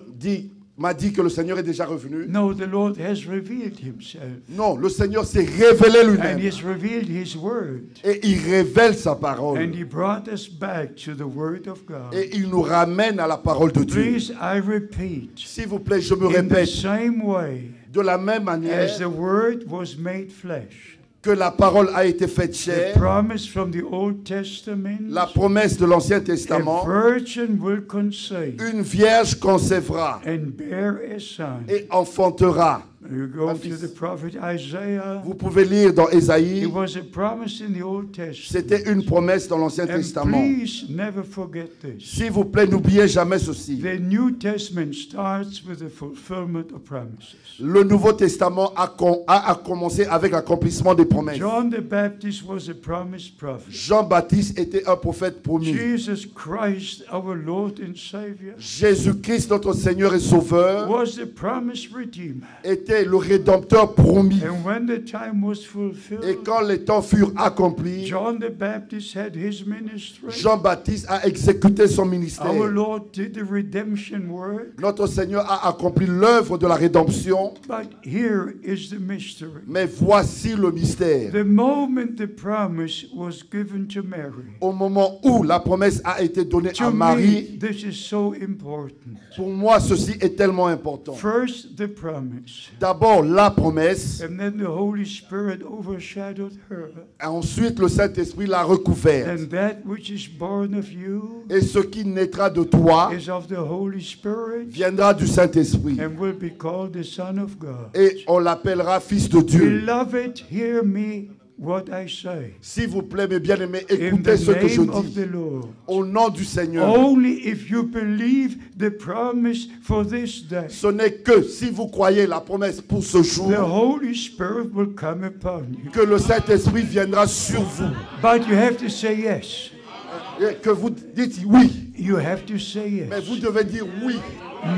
m'a dit que le Seigneur est déjà revenu. no, the Lord has revealed himself. Non, le Seigneur s'est révélé And lui-même. he has revealed his word. Et il révèle sa And parole. he brought us back to the word of God. Et il nous ramène à la parole de Dieu. Please, I repeat, S'il vous plaît, je me in the répète, same way de la même manière as the word was made flesh, que la parole a été faite the chair, promise from the Old Testament, la promesse de l'Ancien a Testament, virgin will conceive une vierge concevra and bear a son. et enfantera. You go Un to fils. the prophet Isaiah. Vous pouvez lire dans Ésaïe, It was a promise in the Old Testament. c'était une promesse dans l'Ancien And Testament. please never forget this. S'il vous plaît, n'oubliez jamais ceci. The New Testament starts with the fulfillment of promises. Le Nouveau Testament a commencé avec l'accomplissement des promesses. John the Baptist was a promised prophet. Jean-Baptiste était un prophète promis. Jesus Christ, our Lord and Savior, Jésus-Christ, notre Seigneur et Sauveur, was the promised Redeemer. était était le Rédempteur promis. And when the time was Et fulfilled, quand les temps furent accomplis, John the Baptist had his ministry. Jean-Baptiste a exécuté son Our ministère. Lord did the redemption work. Notre Seigneur a accompli l'œuvre de la rédemption. But here is the mystery. Mais voici le mystère. The moment the promise was given to Mary, Au moment où la promesse a été donnée à to Marie, me, this is so important. pour moi, ceci est tellement important. First, the promise, D'abord, la promesse. and then the Holy Spirit overshadowed her. Ensuite, le Saint-Esprit l'a recouverte. And that which is born of you Et ce qui naîtra de toi is of the Holy Spirit viendra du Saint-Esprit. and will be called the Son of God. Et on l'appellera Fils de Dieu. Beloved, hear me what I say. S'il vous plaît, mes bien-aimés, In écoutez the ce que je name of dis. the Lord. Au nom du Seigneur. Only if you believe the promise for this day, Ce n'est que si vous croyez la promesse pour ce jour the Holy Spirit will come upon you. que le Saint-Esprit viendra sur vous. But you have to say yes. Et que vous dites oui. You have to say Mais yes. vous devez dire oui.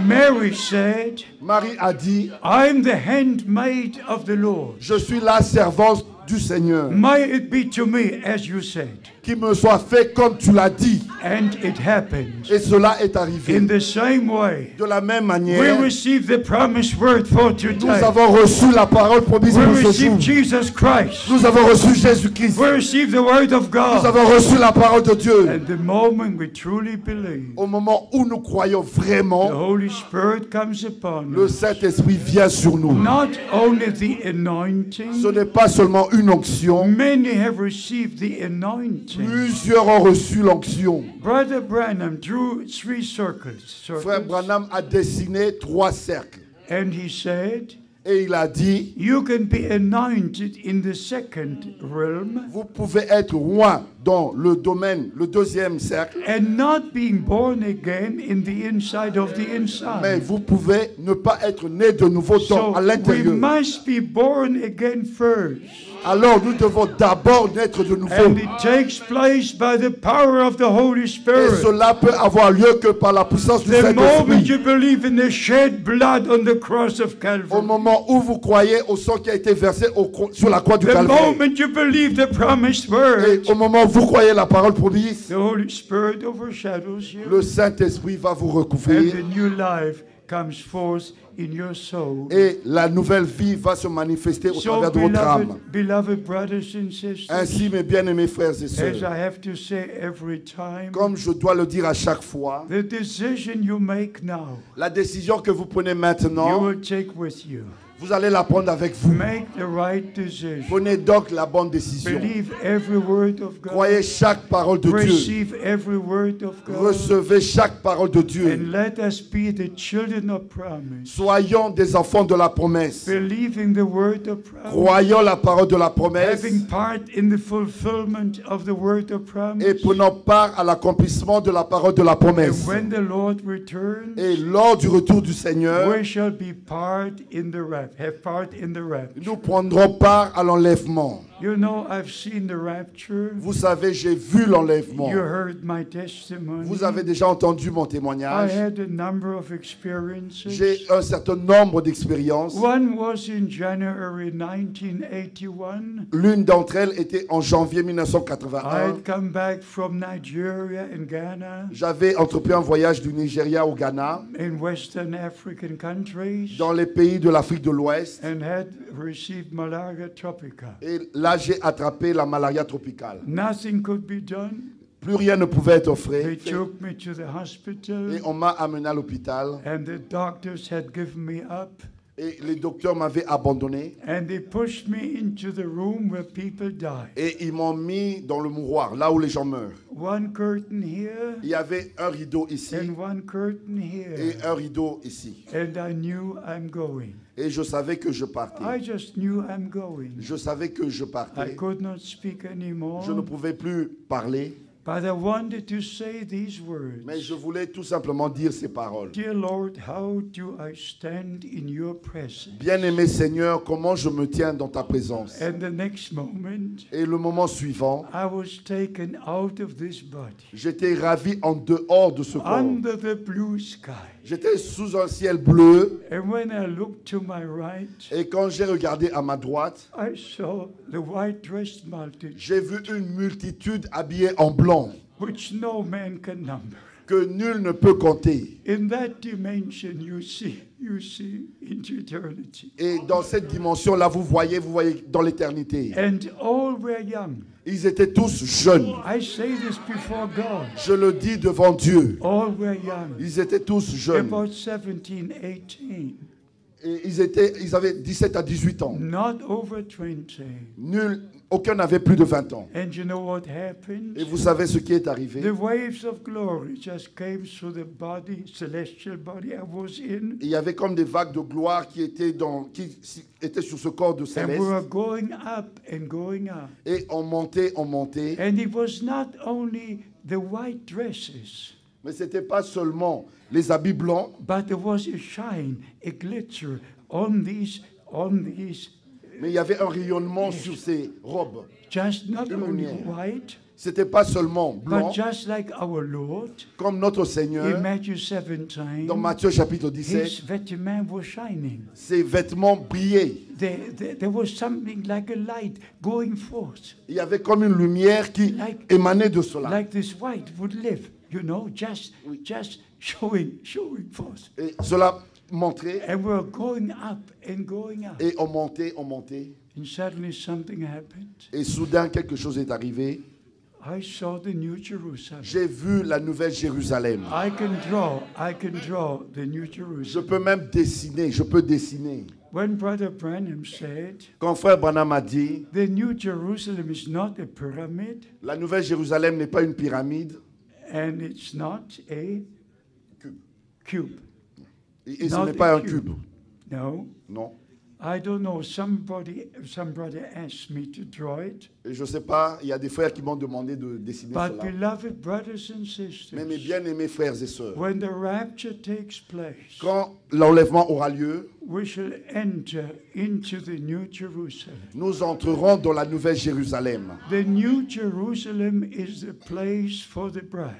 Mary said, Marie a dit, I'm the handmaid of the Lord. je suis la servante du Seigneur. May it be to me as you said. Qu'il me soit fait comme tu l'as dit. And it happens. Et cela est arrivé. In the same way, De la même we manière, receive the promised word for nous today. avons reçu la parole promise We pour ce jour. receive Jesus Christ. Nous avons reçu Jésus-Christ. We receive the word of Nous God. avons reçu la parole de Dieu. And the moment we truly believe, Au moment où nous croyons the vraiment, Holy Spirit comes upon le us. Saint-Esprit vient sur nous. Not only the Ce anointing, n'est pas seulement une onction. many have received the anointing. Plusieurs ont reçu l'onction. Brother Branham drew 3 circles. Frère Branham a dessiné 3 cercles. And he said, Et il a dit, you can be anointed in the second realm vous pouvez être roi dans le domaine, le deuxième cercle, and not being born again in the inside of the mais inside. vous pouvez ne pas être né de nouveau So à we l'intérieur. must be born again first. Alors nous devons d'abord naître de nouveau. And it takes place by the power of the Holy Et Spirit. cela peut avoir lieu que par la puissance du The moment Saint-Esprit. you believe in the shed blood on the cross of Au Calvary. moment où vous croyez au sang qui a été versé sur la croix du The Calvaire. moment you believe the promised Et word, au moment où vous croyez la parole promise, the Holy Spirit overshadows you. le Saint-Esprit va vous And recouvrir. the new life comes forth in your soul. Et la nouvelle vie va se manifester au So, travers de votre âme. beloved brothers and sisters, Ainsi, mes bien-aimés frères et as sœurs, I have to say every time, comme je dois le dire à chaque fois, the decision you make now, la décision que vous prenez you maintenant, will take with you. vous allez la prendre avec vous. Make the right decision. Prenez donc la bonne décision. Believe every word of God. Croyez chaque parole de Dieu. Receive every word of God. Recevez chaque parole de Dieu. And let us be the children of promise. Soyons des enfants de la promesse. Believing the word of promise. Croyons la parole de la promesse Having part in the fulfillment of the word of promise. et prenons part à l'accomplissement de la parole de la promesse. And when the Lord returns, Et lors du retour du Seigneur, we shall be part in the rapture. Have part in the rapture. nous prendrons part à l'enlèvement. You know, I've seen the rapture. Vous savez, j'ai vu l'enlèvement. You heard my testimony. Vous avez déjà entendu mon I témoignage. had a number of experiences. J'ai un certain nombre d'expériences. One was in January 1981. L'une d'entre elles était en janvier I 1981. had come back from Nigeria and Ghana, J'avais entrepris un voyage du Nigeria au Ghana, in Western African countries, dans les pays de l'Afrique de l'Ouest. and had received malaria tropica. Et là, j'ai attrapé la malaria tropicale. Nothing could be done. Plus rien ne pouvait être They fait. took me to the hospital, Et on m'a amené à l'hôpital. and the doctors had given me up, Et les docteurs m'avaient abandonné. and they pushed me into the room where people die. Et ils m'ont mis dans le mouroir, là où les gens meurent. One curtain here, Il y avait un rideau ici and one curtain here. et un rideau ici. And I knew I'm going. Et je savais que je partais. I just knew I'm going. Je savais que je I partais. could not speak anymore. Je ne pouvais plus parler. But I wanted to say these words. Mais je voulais tout simplement dire ces paroles. Dear Lord, how do I stand in your presence? Bien-aimé Seigneur, comment je me tiens dans ta présence? And the next moment, Et le moment suivant, I was taken out of this body, j'étais ravi en dehors de ce corps. under the blue sky. J'étais sous un ciel bleu. And when I looked to my right, Et quand j'ai regardé à ma droite, I saw the white-dressed multitude, j'ai vu une multitude habillée en blanc which no man can number. que nul ne peut compter. In that dimension, you see into eternity. Et dans cette dimension-là, vous voyez dans l'éternité. And all were young. Ils étaient tous jeunes. I say this before God. Je le dis devant Dieu. All were young. Ils étaient tous jeunes. About 17, 18. Et ils avaient 17 à 18 ans. Not over 20. Aucun n'avait plus de 20 ans. And you know what happened? Et vous savez ce qui est arrivé? The waves of glory just came through the body, celestial body I was in. Il y avait comme des vagues de gloire qui étaient sur ce corps de And céleste. we were going up and going up. Et on montait, on montait. And it was not only the white dresses, Mais ce n'était pas seulement les habits blancs, but there was a shine, a glitter on these, mais il y avait un rayonnement sur ces robes. just not Une only lumière. white, Ce n'était pas seulement blanc, but just like our Lord comme notre Seigneur, in Matthew 17, dans Matthieu chapitre 17, his vêtements were shining. ses vêtements brillaient. There was something like a light going forth, Il y avait comme une lumière qui émanait de cela. like this white would live, you know, just showing forth. Et cela montrait, And we were going up and going up. et on montait, on montait. And suddenly something happened. Et soudain, quelque chose est arrivé. I saw the New Jerusalem. J'ai vu la nouvelle Jérusalem. I can draw the New Je Jerusalem. peux même dessiner, je peux dessiner. When Brother Branham said, Quand frère Branham a dit, the New Jerusalem is not a pyramid, la nouvelle Jérusalem n'est pas une pyramide, and it's not a cube. et ce Not n'est a pas un cube. cube. No, Non. I don't know. Some brother asked me to draw it. Et je ne sais pas, il y a des frères qui m'ont demandé de dessiner But cela. beloved brothers and Mais mes sisters, bien-aimés frères et sœurs, when the rapture takes place, quand l'enlèvement aura lieu, we shall enter into the New Jerusalem. nous entrerons dans la nouvelle Jérusalem. The New Jerusalem is the place for the bride.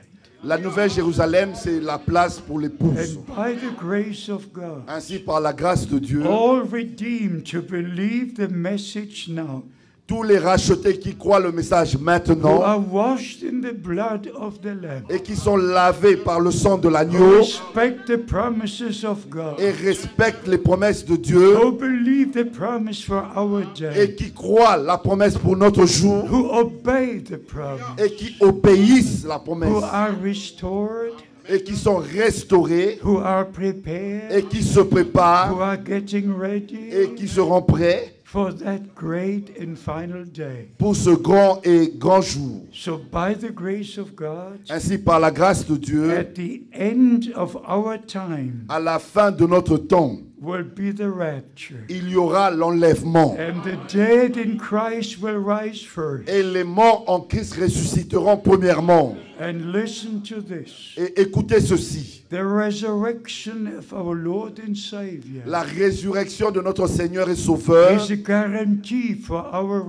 La nouvelle Jérusalem, c'est la place pour l'épouse. And by the grace of God, Ainsi, par la grâce de Dieu, all redeemed to believe the message now, tous les rachetés qui croient le message who maintenant are washed in the blood of the Lamb, et qui sont lavés par le sang de l'agneau respect the promises of God, et respectent les promesses de Dieu who believe the promise for our et day, qui croient la promesse pour notre jour who obey the promise, et qui obéissent la who promesse are restored, et qui sont restaurés who are prepared, et qui se who préparent are getting et ready qui seront prêts for that great and final day. pour ce grand et grand jour. So by the grace of God, Ainsi, par la grâce de Dieu, at the end of our time à la fin de notre temps, will be the rapture. il y aura l'enlèvement. And the dead in Christ will rise first. Et les morts en Christ ressusciteront premièrement. And listen to this. Et écoutez ceci. The resurrection of our Lord and Savior La résurrection de notre Seigneur et Sauveur, is a guarantee for our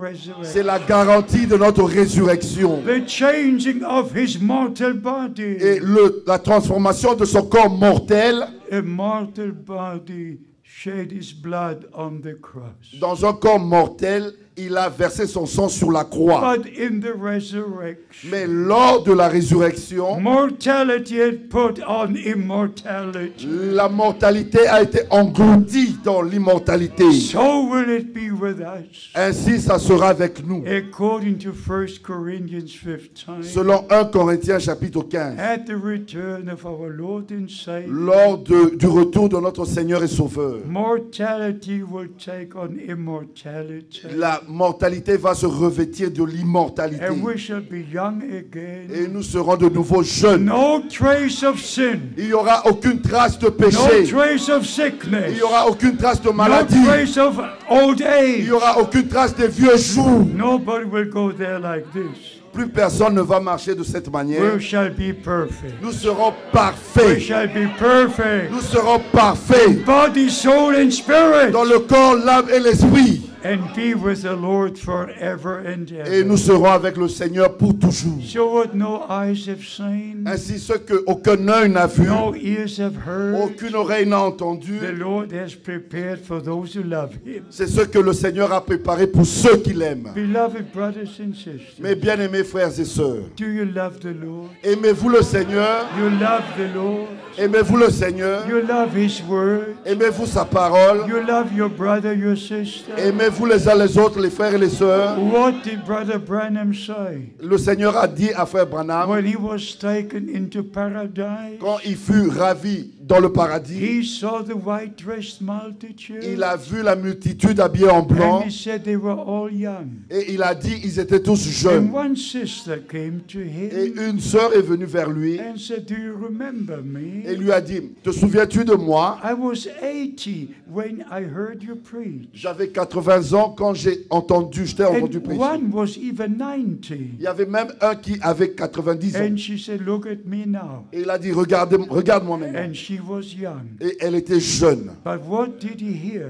c'est resurrection. la garantie de notre résurrection. The changing of his mortal body. Et la transformation de son corps mortel A mortal body shed his blood on the cross. dans un corps mortel, il a versé son sang sur la croix. But in the resurrection, Mais lors de la résurrection, mortality had put on immortality. la mortalité a été engloutie dans l'immortalité. So will it be with us. Ainsi, ça sera avec nous. According to 1 Corinthians 15, Selon 1 Corinthiens chapitre 15, at the return of our Lord and Savior, lors du retour de notre Seigneur et Sauveur, mortality will take on immortality. la mortalité va se revêtir de l'immortalité. And we shall be young Et again. nous serons de nouveau jeunes. No trace of sin. Il n'y aura aucune trace de No péché. trace of Il sickness. n'y aura aucune trace de No maladie. trace of old Il age. n'y aura aucune trace des vieux jours. Nobody will go there like this. Plus personne ne va marcher de cette manière. We shall be perfect. Nous serons We parfaits. shall be perfect. Nous serons parfaits Body, soul, and spirit. dans le corps, l'âme et l'esprit. And be with the Lord forever and Et nous ever. serons avec le Seigneur pour toujours. So what no eyes have seen, Ainsi, ce qu'aucun œil n'a vu, no ears have heard, aucune oreille n'a entendu, the Lord has prepared for those who love Him. c'est ce que le Seigneur a préparé pour ceux qui l'aiment. Beloved brothers and sisters, Mes bien-aimés frères et sœurs, do you love the Lord? aimez-vous le Seigneur? You love the Lord. Aimez-vous le Seigneur? You love His word. Aimez-vous sa parole? You love your brother, your sister. Aimez-vous les uns les autres, les frères et les sœurs? What did Brother Branham say Le Seigneur a dit à frère Branham, when he was taken into paradise? quand il fut ravi dans le paradis, He saw the white-dressed multitude, il a vu la multitude habillée en and blanc he said they were all young. et il a dit ils étaient tous And jeunes. one sister came to Et him une sœur est venue vers lui and said, "Do you remember me? et lui a dit, te souviens-tu de moi? I was 80 when I heard you preach. J'avais 80 ans quand je t'ai entendu And prêcher. one was even 90. Il y avait même un qui avait 90 ans. And she said, look at me now." Et il a dit, regarde-moi maintenant. And she was young. Et elle était jeune. But what did he hear?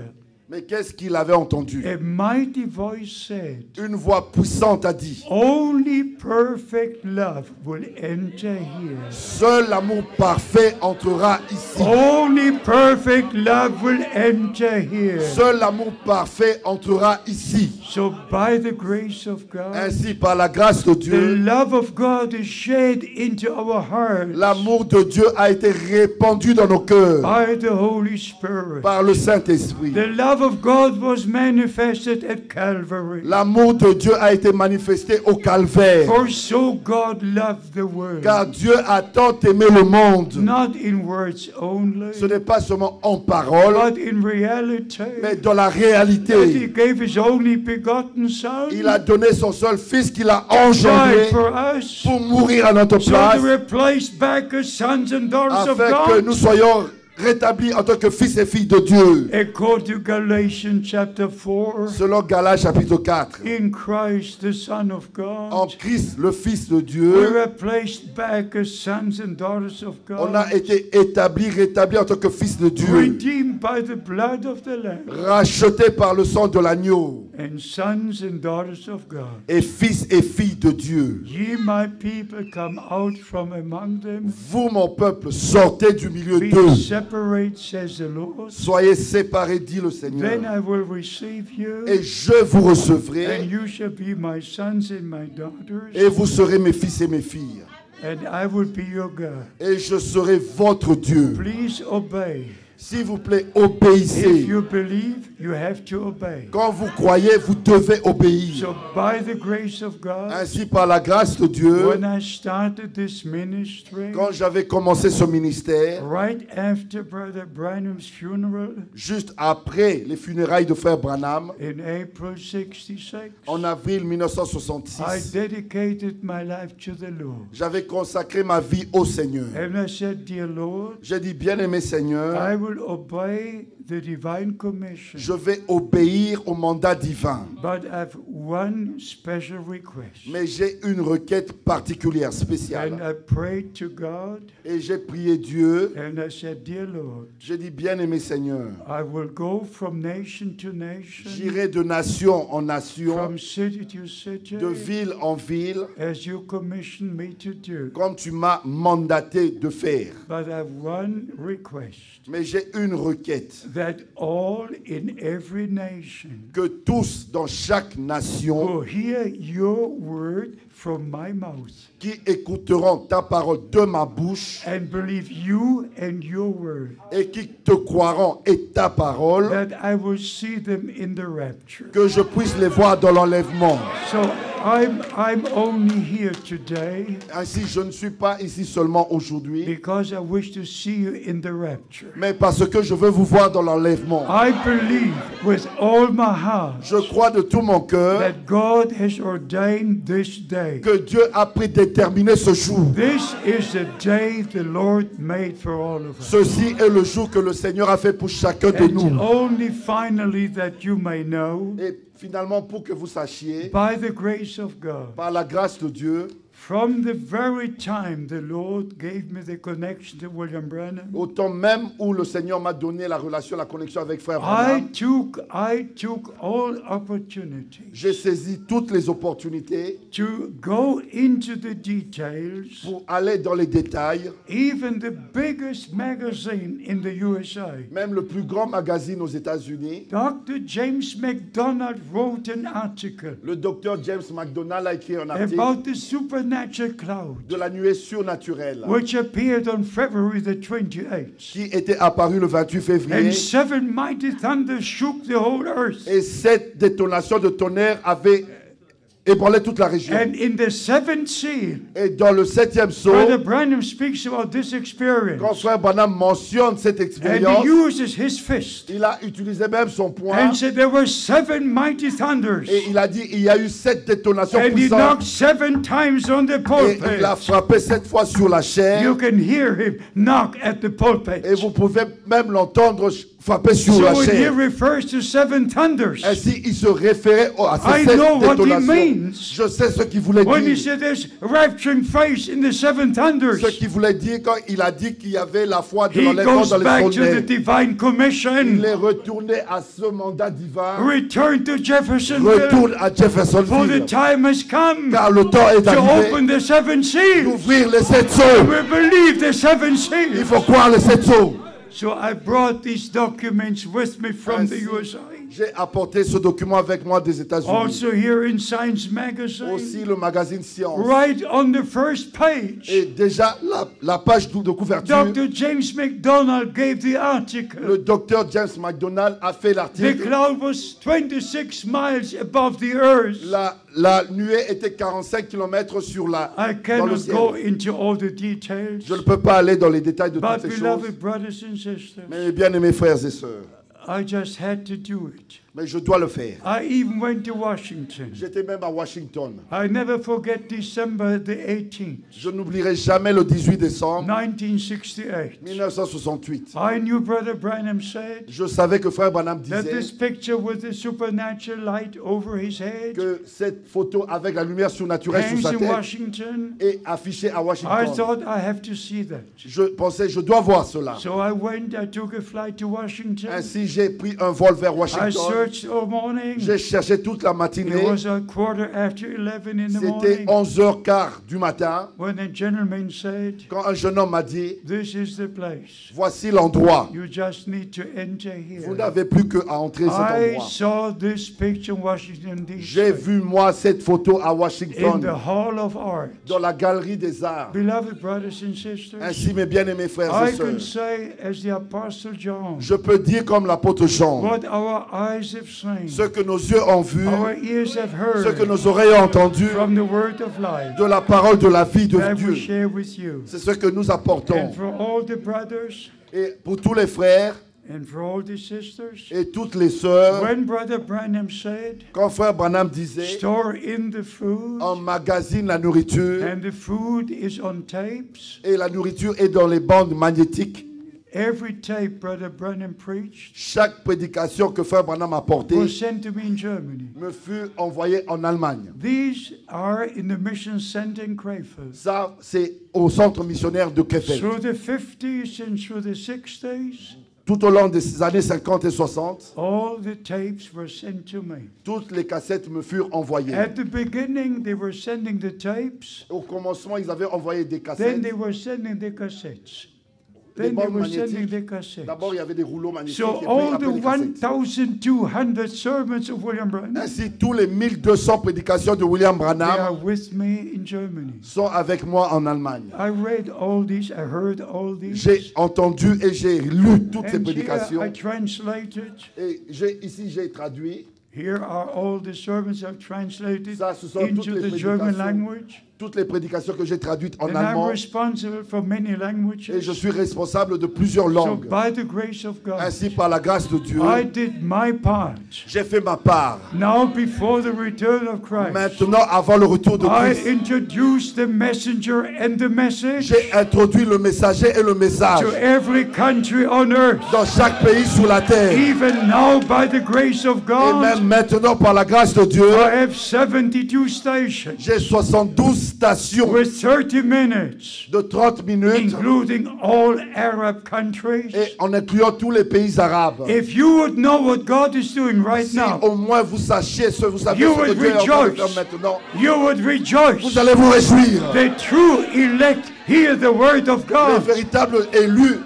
Mais qu'est-ce qu'il avait entendu? A mighty voice said, Une voix puissante a dit, "Only perfect love will enter here. seul l'amour parfait entrera ici. Only perfect love will enter here." Seul l'amour parfait entrera ici. So by the grace of God, Ainsi, par la grâce de the Dieu, love of God is shed into our hearts l'amour de Dieu a été répandu dans nos cœurs by the Holy Spirit. par le Saint-Esprit. The love of God was manifested at Calvary. L'amour de Dieu a été manifesté au calvaire. For so God loved the world, Car Dieu a tant aimé le monde. not in words only, Ce n'est pas seulement en parole, but in reality, mais dans la that He réalité. gave His only begotten Son Il a donné son seul fils qu'il a died engendré for us, pour mourir à notre so place, to replace back as sons and daughters of afin que God. nous soyons rétablis en tant que fils et filles de Dieu. According to Galatians chapter 4, Selon Galates chapitre 4, in Christ the Son of en God, Christ le Fils de we Dieu, were placed back as sons and daughters of on God, a été rétablis en tant que fils de Dieu, redeemed by the blood of the Lamb, rachetés par le sang de l'agneau, and sons and daughters of God. et fils et filles de Dieu. Ye, my people, come out from among them. Vous, mon peuple, sortez du milieu Be d'eux. separate, says the Lord. Soyez séparés, dit le Then Seigneur, I will receive you, et je vous and recevrai, you shall be my sons and my daughters, et vous serez mes fils et mes filles, and I will be your God. et je serai votre Dieu. Please obey. S'il vous plaît, If obéissez. you believe, you have to obey. Quand vous croyez, vous devez obéir. So by the grace of God, Ainsi, par la grâce de Dieu, when I started this ministry, quand j'avais commencé ce ministère, right after Brother Branham's funeral juste après les funérailles de frère Branham, in April 66, en avril I 1966, dedicated my life to the Lord. j'avais consacré ma vie au Seigneur. And I said, dear Lord, J'ai dit, bien-aimé Seigneur, I will obey the divine commission, je vais obéir au mandat divin. but I have one special request. Mais j'ai une requête particulière, And spéciale. I prayed to God, Et j'ai prié Dieu. and I said, dear Lord, J'ai dit, bien-aimé Seigneur, I will go from nation to nation, j'irai de nation en nation, from city to city, de ville en ville, as you commissioned me to do. comme tu m'as mandaté de faire. But I have one request, Mais j'ai une requête, that all in every nation que tous dans chaque nation will hear your word from my mouth qui écouteront ta parole de ma bouche and believe you and your word, et qui te croiront et ta parole, that I will see them in the rapture. que je puisse les voir dans l'enlèvement. So I'm only here today Ainsi, je ne suis pas ici seulement aujourd'hui, because I wish to see you in the rapture. mais parce que je veux vous voir dans l'enlèvement. I believe with all my heart Je crois de tout mon cœur that God has ordained this day. que Dieu a prédéterminé ce jour. This is the day the Lord made for all of us. Ceci est le jour que le Seigneur a fait pour chacun de And nous. only finally that you may know, Et Finalement, pour que vous sachiez, by the grace of God, par la grâce de Dieu, from the very time the Lord gave me the connection to William Branham, au temps même où le Seigneur m'a donné la relation, la connexion avec Frère I Branham, took all opportunities j'ai saisi toutes les opportunités to go into the details. pour aller dans les détails. Even the biggest magazine in the USA, Même le plus grand magazine aux États-Unis, Dr. James McDonald wrote an article le docteur James McDonald a écrit un article about the supernatural cloud, de la nuée surnaturelle which appeared on February the 28th. qui était apparu le 28 février. And 7 mighty thunders shook the whole earth. Et 7 détonations de tonnerre avaient ébranlé toute la région. And in the seventh seal, Et dans le 7e saut, Brother Branham speaks about this quand experience. Frère Branham mentionne cette And expérience, he uses his fist il a utilisé même son poing and said there were 7 mighty thunders. et il a dit il y a eu 7 détonations And he puissantes knocked 7 times on the et il a pulpit. frappé 7 fois sur la You chair can hear him knock at the pulpit. et vous pouvez même l'entendre frapper sur la So when he chair. refers to 7 thunders, Ainsi, il se référait à I ces 7 know what he détonations. means. Je sais ce qu'il voulait when he dire. said there's rapturing faith in the 7 thunders, Ce qu'il voulait dire quand il a dit qu'il y avait la foi de he l'enlèvement goes dans les back to the tonnerres. divine commission. Il est retourné à ce mandat divin. Return to Jeffersonville, Retourne à for the Jeffersonville. time has come Car le temps est to arrivé open the 7 seals. d'ouvrir les 7 And sceaux. we believe the 7 Il seals. faut croire les 7 sceaux. So I brought these documents with me from the Ainsi, USA. j'ai apporté ce document avec moi des États-Unis. Also here in Science Magazine, Aussi le magazine Science. right on the first page, Et déjà, la page de couverture, Dr. James McDonald gave the article. le docteur James McDonald a fait The l'article. cloud was 26 miles above the earth. La nuée était 45 km sur I dans le cannot ciel. go into all the details, Je ne peux pas aller dans les détails de toutes but ces choses. beloved brothers and sisters, Mais bien aimés frères et sœurs, I just had to do it. mais je dois le faire. I even went to Washington. J'étais même à Washington. I never forget December the 18th, Je n'oublierai jamais le 18 décembre 1968. 1968. I knew Brother Branham said Je savais que Frère Branham that this disait picture with the supernatural light over his head que cette photo avec la lumière surnaturelle sur hangs sa in tête Washington. est affichée à I Washington. thought I have to see that. Je pensais, je dois voir cela. So I went, I took a flight to Washington. Ainsi, j'ai pris un vol vers I Washington. searched all morning. J'ai cherché toute la It matinée. was a quarter after 11 in the C'était morning 11h15 du matin when a gentleman said, quand un jeune homme m'a dit "This is the place. voici l'endroit. You just need to enter Vous here." n'avez plus qu'à entrer cet I endroit. saw this picture in Washington, J'ai D.C. vu moi cette photo à in the Washington Hall of Art. dans la galerie des arts. Beloved brothers and sisters, Ainsi, mes bien-aimés frères I et can sœurs, say as the Apostle John, je peux dire comme l'apôtre Jean, what our eyes have seen, ce que nos yeux ont vu, our ears have ce que heard nos oreilles ont entendu from the word of life de la parole de la vie de that we Dieu. share with you. C'est ce que nous apportons. And for all the brothers Et pour tous les frères and for all the sisters, et toutes les sœurs, when Brother Branham said, quand Frère Branham disait, store in the food, emmagasine la nourriture and the food is on tapes. et la nourriture est dans les bandes magnétiques. Every tape Brother Branham preached Chaque prédication que Frère Branham a portée was sent to me in Germany. me fut envoyée en Allemagne. These are in the mission center in Krefeld. Ça, c'est au centre missionnaire de Krefeld. Through the 50s and through the 60s, Tout au long des années 50 et 60, all the tapes were sent to me. toutes les cassettes me furent envoyées. At the beginning, they were sending the tapes, Au commencement, ils avaient envoyé des then cassettes. they were sending the cassettes. Des Then they bandes were sending the magnétiques. cassettes. D'abord, il y avait des rouleaux magnétiques So et puis all après the les cassettes. 1,200 sermons of William Branham, Ainsi, tous les 1200 prédications de William they are Branham with me in Germany. sont avec moi en Allemagne. I read all these, I heard all these. J'ai entendu et j'ai lu toutes ces And here prédications. I translated. Et ici, j'ai traduit. Here are all the sermons I've translated Ça, ce sont toutes into les the German prédications. language. Toutes les prédications que j'ai traduites en And I'm allemand. responsible for many languages. Et je suis responsable de plusieurs So langues. by the grace of God, Ainsi, par la grâce de Dieu, I did my part. j'ai fait ma part. Now before the return of Christ, Maintenant, avant le retour de I Christ, introduced the messenger and the message j'ai introduit le messager et le message to every country on earth. dans chaque pays sur la terre. Even now by the grace of Et God, même maintenant, par la grâce de Dieu, I have 72 stations j'ai 72 stations with 30 minutes, de 30 minutes, including all Arab countries. et en incluant tous les pays arabes. If you would know what God is doing right Si now, au moins vous sachiez vous savez you ce que would Dieu est en train de rejoice. faire maintenant, You would vous rejoice. allez vous réjouir. The true elect hear the word of Les God. véritables élus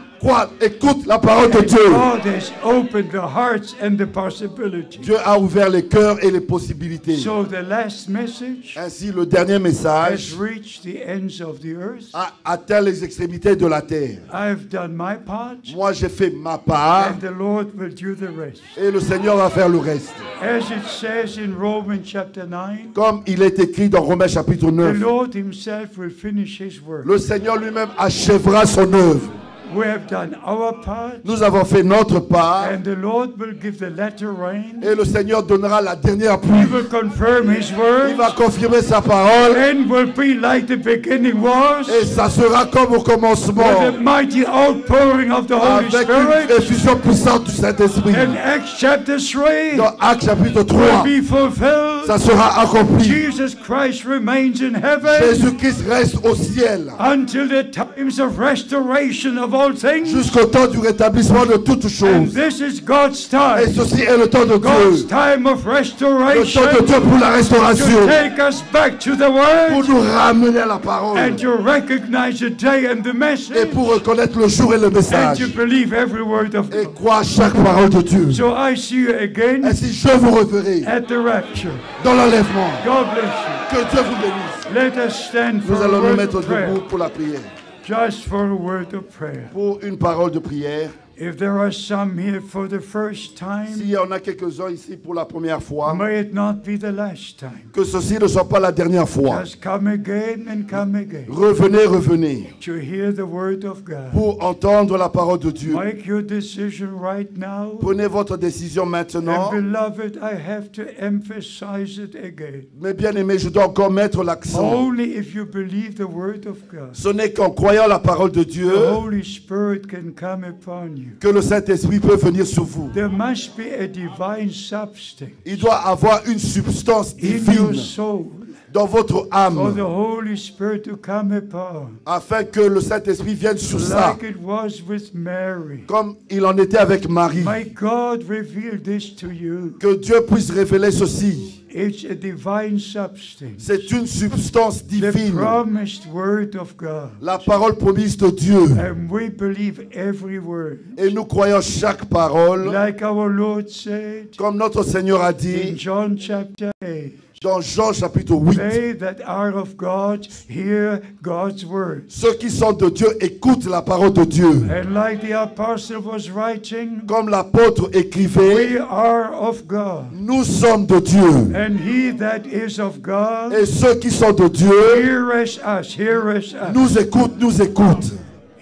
écoutent la parole de And Dieu. God has opened the hearts and the possibilities. Dieu a ouvert les cœurs et les possibilités. So the last message Ainsi, le dernier has message reached the ends of the earth. a atteint les extrémités de la terre. I've done my part, Moi, j'ai fait ma part and the Lord will do the rest. et le Seigneur va faire le reste. As it says in Romans chapter 9, Comme il est écrit dans Romains chapitre the 9, Lord himself will finish his work. le Seigneur lui-même achèvera son œuvre. We have done our part, Nous avons fait notre part and the Lord will give the latter rain. et le Seigneur donnera la dernière He pluie. will confirm his Il word, va confirmer sa parole and will be like the beginning was, et ça sera comme au with commencement the mighty outpouring of the Holy avec une Spirit. effusion puissante du Saint-Esprit. And Acts chapter 3 Dans Actes chapitre will 3, be fulfilled. ça sera accompli. Jesus Christ remains in heaven Jésus-Christ reste au ciel until the times of restoration of all things. jusqu'au temps du rétablissement de toutes And choses. this is God's Et time. ceci est le temps de God's Dieu. time of Le temps restoration de Dieu pour la to restauration. take us back to the Pour Word nous ramener à la parole. and to recognize the day and the Et message pour reconnaître le jour et le and message. to believe every word of Et God. croire chaque parole de Dieu. So I see you again Ainsi je vous reverrai at the rapture. dans l'enlèvement. God bless Que Dieu vous bénisse. you. Let us stand for Nous a allons nous word mettre of prayer. debout pour la prière. Just for a word of prayer. Pour une parole de prière. If there are some here for the first time, S'il y en a quelques-uns ici pour la première fois, may it not be the last time. que ceci ne soit pas la dernière fois. Just come again and come again Revenez, revenez. to hear the word of God. Pour entendre la parole de Dieu. Make your decision right now. Prenez votre décision maintenant. And beloved, I have to emphasize it again. Mais bien aimé, je dois encore mettre l'accent. Only if you believe the word of God, Ce n'est qu'en croyant la parole de Dieu the Holy Spirit can come upon you. que le Saint-Esprit peut venir sur vous. There must be a divine substance Il doit avoir une substance in your divine soul dans votre for the âme Holy Spirit to come upon, afin que le Saint-Esprit vienne sur ça, like it was with Mary. comme il en était avec Marie. May God reveal this to you. Que Dieu puisse révéler ceci. It's a divine substance, C'est une substance the divine. promised word of God. La parole promise de Dieu. And we believe every word. Et nous croyons chaque parole. Like our Lord said Comme notre Seigneur a in dit John chapter 8, dans Jean chapitre 8. they that are of God hear God's word. Ceux qui sont de Dieu écoutent la parole de Dieu. And like the apostle was writing, Comme l'apôtre écrivait, we are of God. nous sommes de Dieu. And he that is of God Et ceux qui sont de Dieu heareth us, heareth us. nous écoutent, nous écoutent.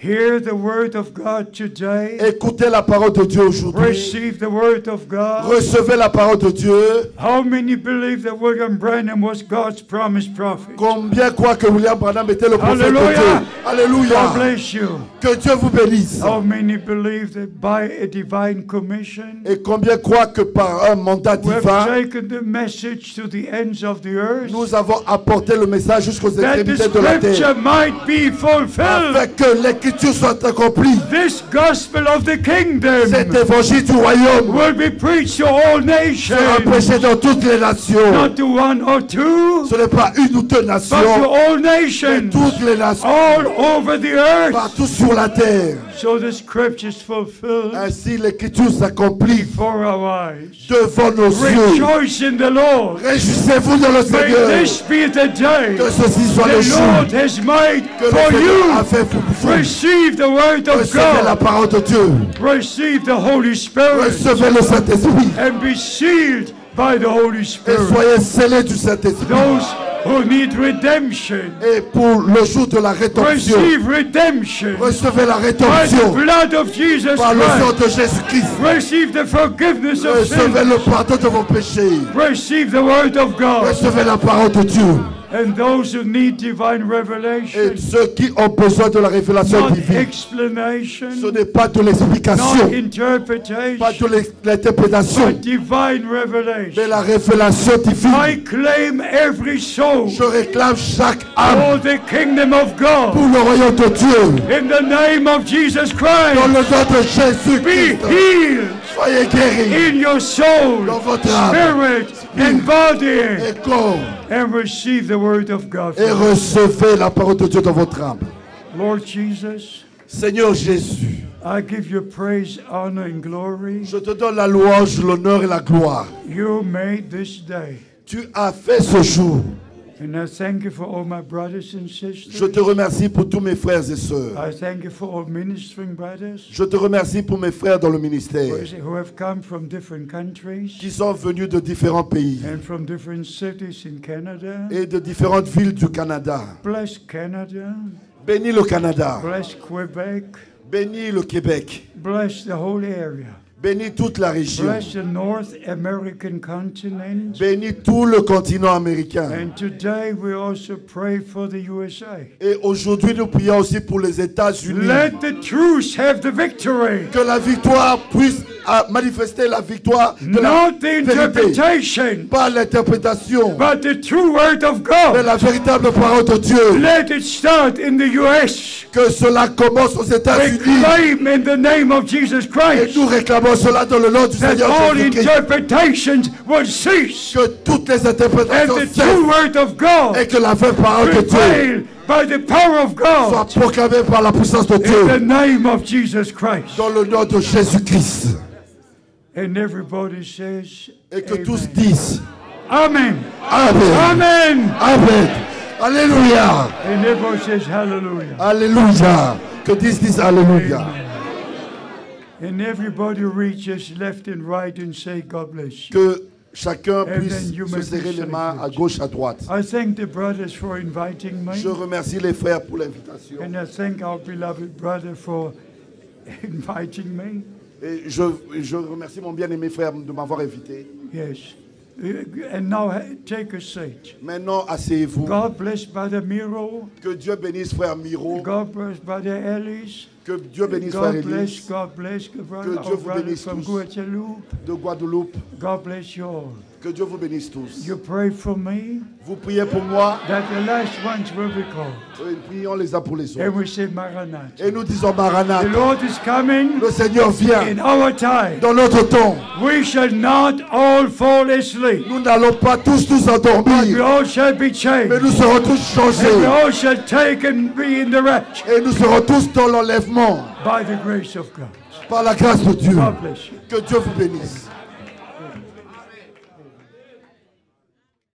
Hear the word of God today. Écoutez la parole de Dieu aujourd'hui. Receive the word of God. Recevez la parole de Dieu. How many believe that William Branham was God's promised prophet? Combien croient que William Branham était le prophète de Hallelujah. Dieu? Alléluia. God bless you. Que Dieu vous bénisse. How many believe that by a divine commission Et combien croient que par un mandat we have divin, taken the message to the ends of the earth, nous avons apporté le message jusqu'aux that the extrémités de la terre. scripture might be fulfilled? Afin que l'écriture soit accomplie. This gospel of the kingdom Cet évangile du royaume will be preached to all sera nations, prêché dans toutes les nations. not to one or two, Ce n'est pas une ou deux but to nations, all mais nations, toutes les nations, all over the earth. partout sur la terre. So the scriptures fulfilled Ainsi l'écriture s'accomplit before our eyes. devant nos yeux. Rejoice in the Lord. Réjouissez-vous dans le May Seigneur. this be the day Que ceci soit le the jour Lord has made que le for Seigneur a you. fait pour vous. Receive the word of Recevez la God. parole de Dieu. Receive the Holy Spirit Recevez le Saint-Esprit. and be sealed by the Holy Et Spirit. soyez scellés du Saint-Esprit. Those who need redemption, Et pour le jour de la rédemption, receive redemption recevez la by the rédemption blood of Jesus par le sang Christ. de Jésus-Christ. Receive the forgiveness of Recevez sin. le pardon de vos péchés. Receive the word of God. Recevez la parole de Dieu. And those who need divine Et revelation, ceux qui ont besoin de la révélation not divine. explanation, Ce n'est pas de l'explication, not pas interpretation, de l'interprétation, but divine mais revelation. la révélation I divine. claim every soul Je réclame chaque for âme the kingdom of God. pour le royaume de Dieu. In the name of Jesus Dans Christ, le nom de be Jésus-Christ, healed soyez guéris in your soul, dans votre âme spirit, and body, et corps and receive the word of God. et recevez la parole de Dieu dans votre âme. Lord Jesus, Seigneur Jésus, I give you praise, honor, and glory. je te donne la louange, l'honneur et la gloire. You made this day. Tu as fait ce jour. And I thank you for all my brothers and sisters. Je te remercie pour tous mes frères et sœurs. I thank you for all ministering brothers Je te remercie pour mes frères dans le ministère who have come from different countries qui sont venus de différents pays and from different cities in Canada. et de différentes villes du Canada. Bless Canada. Bénis le Canada. Bless Quebec. Bénis le Québec. Bless the whole area. Bénis toute la région. Bless the North American continent. Bénis tout le continent américain. And today we also pray for the USA. Et aujourd'hui, nous prions aussi pour les États-Unis. Let the truth have the victory. Que la victoire puisse manifester la victoire de la Not the vérité. interpretation, Pas l'interprétation, but the true word of mais God. la véritable parole de Dieu. Let it start in the US. Que cela commence aux We États-Unis. claim in the name of Jesus Et Christ nous réclamons cela dans le nom du that Seigneur all Jésus-Christ. interpretations will cease Que toutes les and interprétations the true cessent word of God et que la vraie parole de Dieu prevail by the power of soit God proclamée par la puissance de in the Dieu. name of Jesus Christ. Dans le nom de Jésus-Christ. And everybody says, Et que tous Amen. disent Amen. Amen. Amen. Amen. Alléluia. And everybody says, Hallelujah. Alléluia. Que disent Alléluia. And everybody reaches left and right and say, God bless you. Que chacun And puisse then you se may serrer be les mains à seated. gauche, à droite. I thank the brothers for inviting me. Je remercie les frères pour l'invitation. And I thank our beloved brother for inviting me. Et je remercie mon bien-aimé frère de m'avoir invité. Yes. And now take a seat. Maintenant, asseyez-vous. God bless Brother Miro. Que Dieu bénisse frère Miro. God bless Brother Ellis. Que Dieu bénisse frère God bless, Élise God bless, brother, Que Dieu our vous brother bénisse from tous. Guadeloupe. de Guadeloupe. God bless you all. Que Dieu vous bénisse tous. You pray for me Vous priez pour moi that the last ones will be called. et prions les uns pour les And autres. we say Maranatha. Et nous disons The Maranatha. Lord is coming Le Seigneur vient in our time. dans notre temps. We shall not all fall asleep. Nous n'allons pas tous nous We endormir, all shall be mais changed. nous serons tous And we changés. all shall take and be in the rapture Et nous serons tous dans l'enlèvement by the grace of God. par la grâce de Dieu. God bless you. Que Dieu vous bénisse.